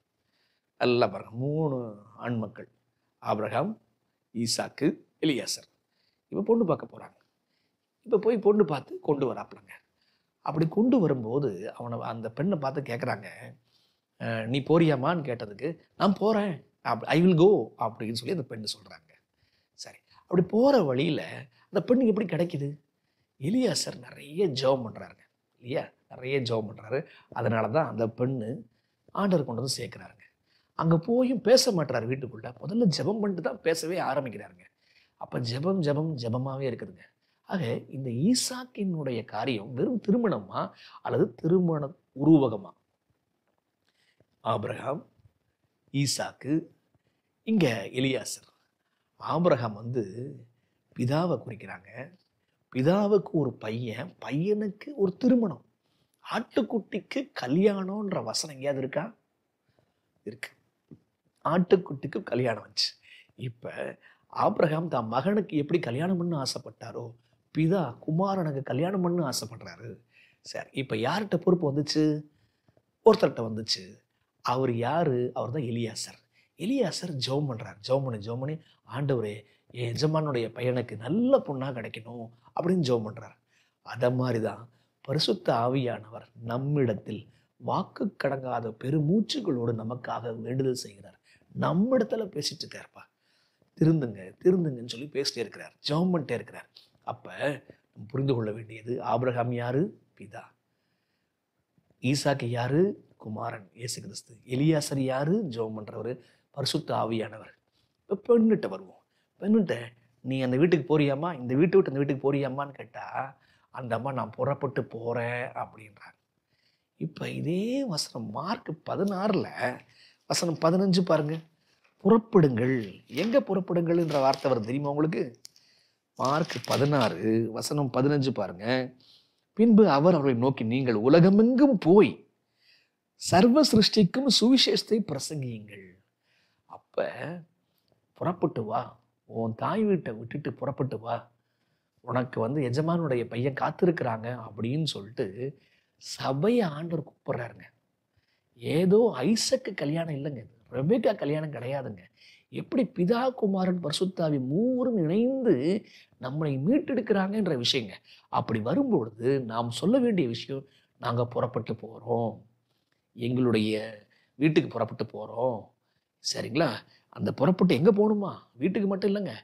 நல்லா பாருங்க, 3 ஆண் மக்கள், ஆபிரகாம், ஈசாக்கு, எலியாசர். இப்போ பொண்ணு பார்க்க போகிறாங்க. இப்போ போய் பொண்ணு பார்த்து கொண்டு வராப்பிலங்க. அப்படி கொண்டு வரும்போது அந்த பெண்ணை பார்த்து கேட்குறாங்க, நீ போறியாமான்னு கேட்டதுக்கு, நான் போகிறேன், ஐ வில் கோ அப்படின்னு சொல்லி அந்த பெண்ணு சொல்கிறாங்க. சரி, அப்படி போகிற வழியில் அந்த பெண்ணுக்கு எப்படி கிடைக்குது? எலியாசர் நிறைய ஜெபம் பண்ணுறாருங்க, இல்லையா? நிறைய ஜெபம் பண்ணுறாரு. அதனால தான் அந்த பெண்ணு ஆண்டவர் கொண்டு வந்து சேர்க்குறாருங்க. அங்கே போயும் பேச மாட்டுறாரு வீட்டுக்குள்ளே. முதல்ல ஜெபம் பண்ணிட்டு தான் பேசவே ஆரம்பிக்கிறாருங்க. அப்போ ஜெபமாகவே இருக்குதுங்க. ஆக இந்த ஈசாக்கினுடைய காரியம் வெறும் திருமணமா அல்லது திருமண உருவகமா? ஆபிரகாம், ஈசாக்கு, இங்க எலியாசர். ஆபிரகாம் பிதாவை குறிக்கிறாங்க. பிதாவுக்கு ஒரு பையன், பையனுக்கு ஒரு திருமணம். ஆட்டுக்குட்டிக்கு கல்யாணம்ன்ற வசனம் எங்கேயாவது இருக்கா? இருக்கு. ஆட்டுக்குட்டிக்கு கல்யாணம் வந்துச்சு. இப்ப ஆபிரகாம் தான் மகனுக்கு எப்படி கல்யாணம் பண்ண ஆசைப்பட்டாரோ, பிதா குமாரனுக்கு கல்யாணம் பண்ண ஆசைப்படுறாரு. சரி, இப்ப யார்கிட்ட பொறுப்பு வந்துச்சு? ஒருத்தர்கிட்ட வந்துச்சு. அவர் யாரு? அவர் தான் எலியாசர். எலியாசர் ஜெபம் பண்றார். ஜெபம் பண்ணி ஆண்டவரே, என் எஜமானுடைய பையனுக்கு நல்ல பொண்ணா கிடைக்கணும் அப்படின்னு ஜெபம் பண்றார். அத மாதிரிதான் பரிசுத்த ஆவியானவர் நம்மிடத்தில் வாக்கு கடங்காத பெருமூச்சுகளோடு நமக்காக வேண்டுதல் செய்கிறார். நம்மிடத்துல பேசிட்டு இருக்காருப்பா. திருந்துங்க திருந்துங்கன்னு சொல்லி பேசிட்டே இருக்கிறார், ஜெபம் பண்ணிட்டே இருக்கிறார். அப்ப புரிந்து கொள்ள வேண்டியது, ஆபிரகாம் யாரு? பிதா. ஈசாக்கு யாரு? குமாரன் இயேசு கிறிஸ்து. எலியாசர் யாரு? ஜெபம் பண்றவர், பரிசுத்த ஆவியானவர். இப்போ பெண்ணிட்ட வருவோம். பெண்ணிட்ட நீ அந்த வீட்டுக்கு போறியாமா, இந்த வீட்டை விட்டு அந்த வீட்டுக்கு போறியாமான்னு கேட்டா அந்த அம்மா நான் புறப்பட்டு போறேன் அப்படின்றாங்க. இப்ப இதே வசனம் மார்க் 16 வசனம் 15 பாருங்க. புறப்படுங்கள். எங்க புறப்படுங்கள்ன்ற வார்த்தை வருது தெரியுமா உங்களுக்கு? மார்க் 16 வசனம் 15 பாருங்க. பின்பு அவர் அவர்களை நோக்கி, நீங்கள் உலகமெங்கும் போய் சர்வ சிருஷ்டிக்கும் சுவிசேஷத்தை பிரசங்கியுங்கள். அப்ப புறப்பட்டு வா, உன் தாய் வீட்டை விட்டுட்டு புறப்பட்டு வா, உனக்கு எஜமானுடைய பையன் காத்திருக்கிறாங்க அப்படின்னு சொல்லிட்டு சபையை ஆண்டவர் கூப்பிடுறாருங்க. ஏதோ ஐசக்கு கல்யாணம் இல்லைங்க, ரெபேக்கா கல்யாணம் கிடையாதுங்க. எப்படி பிதா குமாரன் பரிசுத்தாவி மூவரும் இணைந்து நம்மளை மீட்டெடுக்கிறாங்கன்ற விஷயங்க. அப்படி வரும்பொழுது நாம் சொல்ல வேண்டிய விஷயம், நாங்க புறப்பட்டு போறோம், எங்களுடைய வீட்டுக்கு புறப்பட்டு போறோம். சரிங்களா? அந்த புறப்பட்டு எங்க போகணுமா? வீட்டுக்கு மட்டும் இல்லைங்க,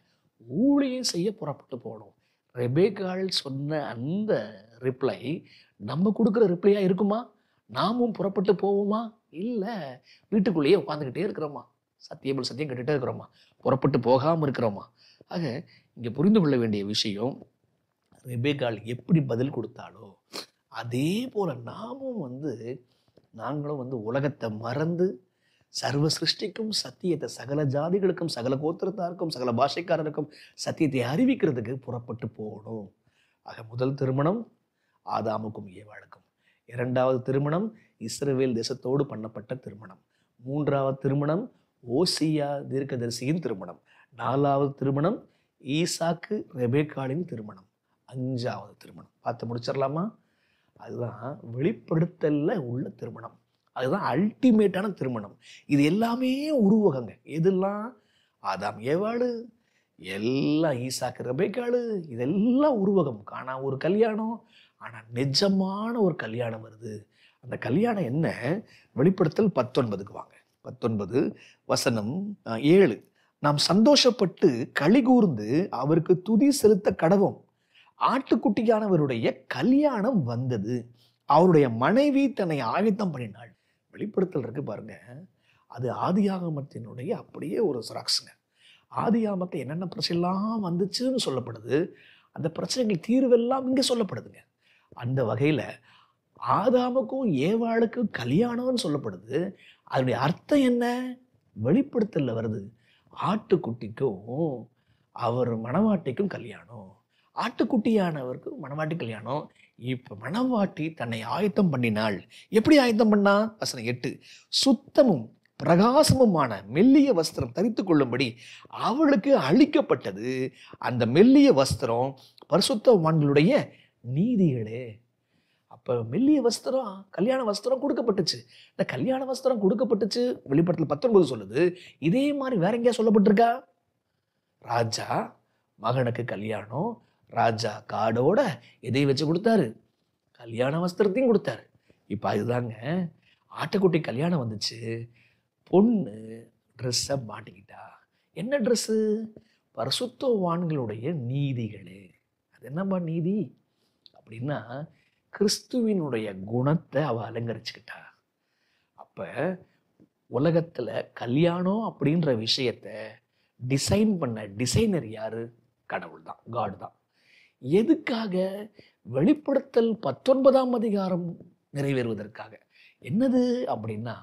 ஊழியம் செய்ய புறப்பட்டு போகணும். ரெபேக்காள் சொன்ன அந்த ரிப்ளை நம்ம கொடுக்குற ரிப்ளையா இருக்குமா? நாமும் புறப்பட்டு போவோமா? இல்லை, வீட்டுக்குள்ளேயே உட்காந்துக்கிட்டே இருக்கிறோமா? சத்தியம் கேட்டுகிட்டே இருக்கிறோமா? புறப்பட்டு போகாமல் இருக்கிறோமா? ஆக இங்கே புரிந்து கொள்ள வேண்டிய விஷயம், ரெபேக்காள் எப்படி பதில் கொடுத்தாலோ அதே போல நாங்களும் உலகத்தை மறந்து சர்வ சிருஷ்டிக்கும் சத்தியத்தை, சகல ஜாதிகளுக்கும், சகல கோத்திரத்தாருக்கும், சகல பாஷைக்காரருக்கும் சத்தியத்தை அறிவிக்கிறதுக்கு புறப்பட்டு போகணும். ஆக முதல் திருமணம் ஆதாமுக்கும் ஏவாளுக்கும், இரண்டாவது திருமணம் இஸ்ரவேல் தேசத்தோடு பண்ணப்பட்ட திருமணம், மூன்றாவது திருமணம் ஓசியா தீர்க்கதரிசியின் திருமணம், நாலாவது திருமணம் ஈசாக்கு ரெபேக்காளின் திருமணம், அஞ்சாவது திருமணம். பார்த்து முடிச்சிடலாமா? அதுதான் வெளிப்படுத்தல்ல உள்ள திருமணம். அதுதான் அல்டிமேட்டான திருமணம். இது எல்லாமே உருவகங்க. எதெல்லாம்? ஆதாம் ஏவாளு, எல்லாம் ஈசாக்கு ரெபேக்காளு, இதெல்லாம் உருவகம். காணா ஒரு கல்யாணம், ஆனா நிஜமான ஒரு கல்யாணம் வருது. அந்த கல்யாணம் என்ன? வெளிப்படுத்தல் 19க்கு வாங்க. 19 வசனம் 7. நாம் சந்தோஷப்பட்டு களி கூர்ந்து அவருக்கு துதி செலுத்த கடவோம். ஆட்டுக்குட்டியானவருடைய கல்யாணம் வந்தது, அவருடைய மனைவி தன்னை ஆயத்தம் பண்ணினாள். வெளிப்படுத்தல் இருக்கு பாருங்க, அது ஆதியாகமத்தினுடைய அப்படியே ஒரு சிராக்ஸுங்க. ஆதியாகமத்தில் என்னென்ன பிரச்சனைலாம் வந்துச்சுன்னு சொல்லப்படுது, அந்த பிரச்சனைகள் தீர்வெல்லாம் இங்கே சொல்லப்படுதுங்க. அந்த வகையில் ஆதாமுக்கும் ஏவாளுக்கும் கல்யாணம்னு சொல்லப்படுது. அதனுடைய அர்த்தம் என்ன? வெளிப்படுத்தல வருது. ஆட்டுக்குட்டிக்கும் அவர் மணவாட்டிக்கும் கல்யாணம், ஆட்டுக்குட்டியானவருக்கும் மணவாட்டி கல்யாணம். இப்ப மணவாட்டி தன்னை ஆயத்தம் பண்ணினாள். எப்படி ஆயத்தம் பண்ணா? வசனம் 8. சுத்தமும் பிரகாசமுமான மெல்லிய வஸ்திரம் தரித்து கொள்ளும்படி அவளுக்கு அளிக்கப்பட்டது. அந்த மெல்லிய வஸ்திரம் பரிசுத்தவான்களுடைய நீதிகளே. அப்ப மெல்லிய வஸ்திரம், கல்யாண வஸ்திரம் கொடுக்கப்பட்டுச்சு. இந்த கல்யாண வஸ்திரம் கொடுக்கப்பட்டுச்சு வெளிப்படுத்தல் 19 சொல்லுது. இதே மாதிரி வேற எங்கேயா சொல்லப்பட்டிருக்கா? ராஜா மகனுக்கு கல்யாணம், ராஜா காடோட எதை வச்சு கொடுத்தாரு? கல்யாண வஸ்திரத்தையும் கொடுத்தாரு. இப்ப அதுதாங்க, ஆட்டுக்குட்டி கல்யாணம் வந்துச்சு, பொண்ணு ட்ரெஸ்ஸை மாட்டிக்கிட்டா. என்ன ட்ரெஸ்ஸு? பரிசுத்தவான்களுடைய நீதிகளே. அது என்னப்பா நீதி அப்படின்னா, கிறிஸ்துவினுடைய குணத்தை அவ அலங்கரிச்சுக்கிட்டா. அப்ப உலகத்துல கல்யாணம் அப்படின்ற விஷயத்த டிசைன் பண்ண டிசைனர் யாரு? கடவுள் தான், காட் தான். எதுக்காக? வெளிப்படுத்தல் 19ஆம் அதிகாரம் நிறைவேறுவதற்காக. என்னது அப்படின்னா,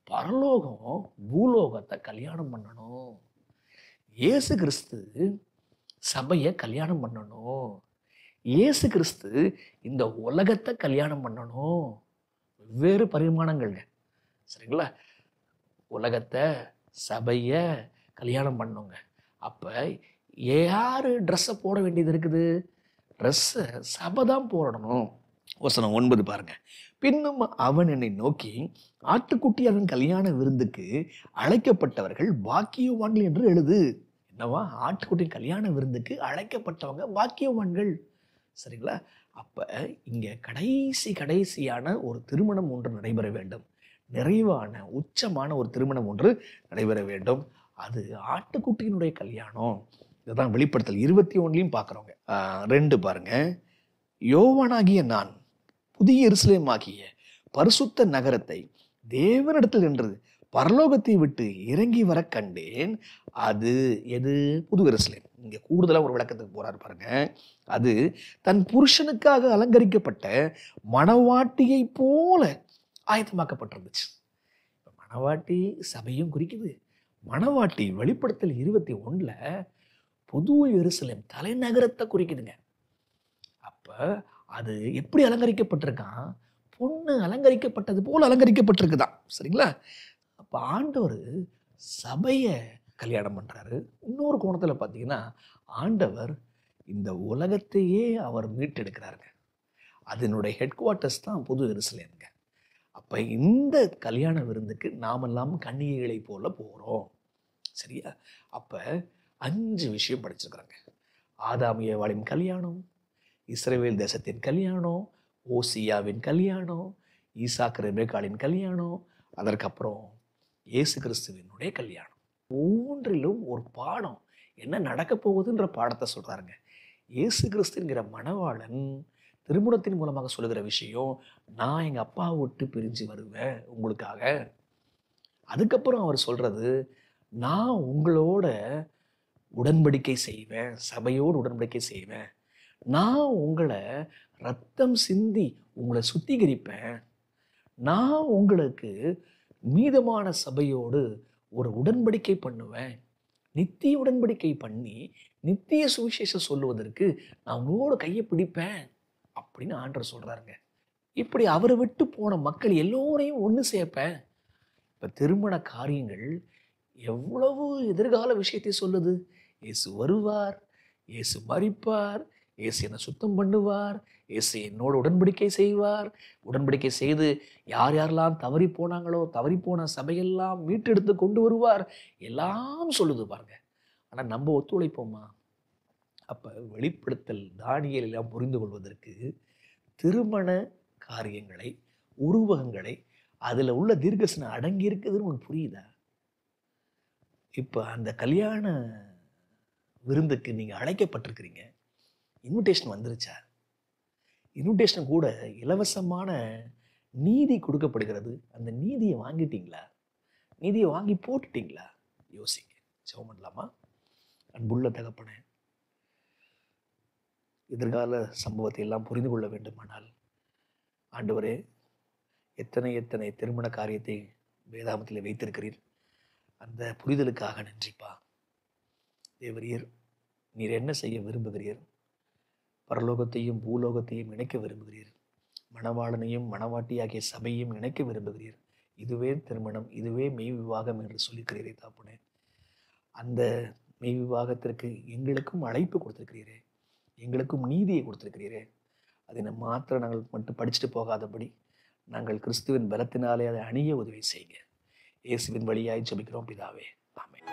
பரலோகம் பூலோகத்தை கல்யாணம் பண்ணணும். இயேசு கிறிஸ்து சபையை கல்யாணம் பண்ணணும். இயேசு கிறிஸ்து இந்த உலகத்தை கல்யாணம் பண்ணணும். வெவ்வேறு பரிமாணங்கள்ங்க. சரிங்களா? உலகத்தை, சபையை கல்யாணம் பண்ணுங்க. அப்போ யார் ட்ரெஸ்ஸை போட வேண்டியது இருக்குது? ட்ரெஸ்ஸை சபை தான் போடணும். வசனம் 9 பாருங்க. பின்னும் அவன் என்னை நோக்கி, ஆட்டுக்குட்டியாரின் கல்யாண விருந்துக்கு அழைக்கப்பட்டவர்கள் பாக்கியவான்கள் என்று எழுது. என்னவா? ஆட்டுக்குட்டியின் கல்யாண விருந்துக்கு அழைக்கப்பட்டவங்க பாக்கியவான்கள். சரிங்களா? அப்ப இங்க கடைசியான ஒரு திருமணம் ஒன்று நடைபெற வேண்டும். நிறைவான உச்சமான ஒரு திருமணம் ஒன்று நடைபெற வேண்டும். அது ஆட்டுக்குட்டியினுடைய கல்யாணம். இதுதான் வெளிப்படுத்தல் 21 பார்க்குறோங்க. 2 பாருங்க. யோவானாகிய நான் புதிய எருசலேமாகிய பரிசுத்த நகரத்தை தேவனிடத்தில் நின்று பரலோகத்தை விட்டு இறங்கி வர கண்டேன். அது எது? புது எருசலேம். இங்க கூடுதலா ஒரு விளக்கத்துக்கு போறாரு பாருங்க. அது தன் புருஷனுக்காக அலங்கரிக்கப்பட்ட மணவாட்டியை போல ஆயத்தமாக்கப்பட்டிருந்துச்சு. மணவாட்டி சபையும் குறிக்குது. மணவாட்டி வெளிப்படுத்தல் 21 புது எருசலேம் தலைநகரத்தை குறிக்குதுங்க. அப்ப அது எப்படி அலங்கரிக்கப்பட்டிருக்கான்? பொண்ணு அலங்கரிக்கப்பட்டது போல அலங்கரிக்கப்பட்டிருக்குதான். சரிங்களா? அப்ப ஆண்டவர் சபையை கல்யாணம் பண்றாரு. இன்னொரு கோணத்துல பார்த்தீங்கன்னா, ஆண்டவர் இந்த உலகத்தையே அவர் மீட்டெடுக்கிறாருங்க. அதனுடைய ஹெட் குவார்ட்டர்ஸ் தான் புது எருசலேம்ங்க. அப்ப இந்த கல்யாண விருந்துக்கு நாமெல்லாம் கன்னிகைகளை போல போறோம். சரியா? அப்ப 5 விஷயம் படிச்சிருக்கிறாங்க. ஆதாம் ஏவாளின் கல்யாணம், இஸ்ரவேல் தேசத்தின் கல்யாணம், ஓசியாவின் கல்யாணம், ஈசாக்கு ரெபேக்காளின் கல்யாணம், அதற்கப்புறம் இயேசு கிறிஸ்துவினுடைய கல்யாணம். ஒவ்வொன்றிலும் ஒரு பாடம், என்ன நடக்க போகுதுன்ற பாடத்தை சொல்றாருங்க. இயேசு கிறிஸ்துங்கிற மணவாளன் திருமணத்தின் மூலமாக சொல்லுகிற விஷயம், நான் எங்க அப்பாவை விட்டு பிரிஞ்சு வருவேன் உங்களுக்காக. அதுக்கப்புறம் அவர் சொல்றது, நான் உங்களோட உடன்படிக்கை செய்வேன், சபையோடு உடன்படிக்கை செய்வேன். நான் உங்களை ரத்தம் சிந்தி உங்களை சுத்திகரிப்பேன். நான் உங்களுக்கு மீதமான சபையோடு ஒரு உடன்படிக்கை பண்ணுவேன். நித்திய உடன்படிக்கை பண்ணி நித்திய சுவிசேஷம் சொல்லுவதற்கு நான் உங்களோட கையை பிடிப்பேன் அப்படின்னு ஆண்டவர் சொல்றாருங்க. இப்படி அவரை விட்டு போன மக்கள் எல்லோரையும் ஒன்று சேர்ப்பேன். இப்ப திருமண காரியங்கள் எவ்வளவு எதிர்கால விஷயத்தை சொல்லுது. இயேசு வருவார், இயேசு மரிப்பார், இயேசு என்னை சுத்தம் பண்ணுவார், இயேசு என்னோட உடன்படிக்கை செய்வார், உடன்படிக்கை செய்து யார் யாரெல்லாம் தவறி போனாங்களோ தவறி போன சபையெல்லாம் மீட்டெடுத்து கொண்டு வருவார், எல்லாம் சொல்லுது பாருங்க. ஆனா நம்ம ஒத்துழைப்போமா? அப்ப வெளிப்படுத்தல் தானியேல் எல்லாம் புரிந்து கொள்வதற்கு திருமண காரியங்களை, உருவகங்களை, அதுல உள்ள தீர்க்கதரிசனம் அடங்கி இருக்குதுன்னு உங்களுக்கு புரியுதா? இப்ப அந்த கல்யாண விருந்துக்கு நீங்க அழைக்கப்பட்டிருக்கிறீங்க. இன்விடேஷன் வந்துருச்சா? இன்விடேஷன் கூட இலவசமான நீதி கொடுக்கப்படுகிறது. அந்த நீதியை வாங்கிட்டீங்களா? நீதியை வாங்கி போட்டுட்டீங்களா? யோசிங்க. ஜெபம் பண்ணலாமா? அன்புள்ள தகப்பனே, எதிர்கால சம்பவத்தை எல்லாம் புரிந்து கொள்ள வேண்டுமானால், ஆண்டவரே, எத்தனை எத்தனை திருமண காரியத்தை வேதாமத்தில் வைத்திருக்கிறீர். அந்த புரிதலுக்காக நன்றிப்பா. தேவரீர், நீர் என்ன செய்ய விரும்புகிறீர்? பரலோகத்தையும் பூலோகத்தையும் இணைக்க விரும்புகிறீர். மணவாளனையும் மணவாட்டியாகிய சபையும் இணைக்க விரும்புகிறீர். இதுவே திருமணம், இதுவே மெய் விவாகம் என்று சொல்லிக்கிறீரே தாப்புனே. அந்த மெய் விவாகத்திற்கு எங்களுக்கும் அழைப்பு கொடுத்திருக்கிறீரே, எங்களுக்கும் நீதியை கொடுத்திருக்கிறீரே. அதை மாத்திரம் நாங்கள் மட்டும் படிச்சுட்டு போகாதபடி நாங்கள் கிறிஸ்துவின் பலத்தினாலே அதை அணிய உதவி செய்யுங்க. இயேசுவின் வழியாய் ஜெபிக்கிறோம் பிதாவே. ஆமென்.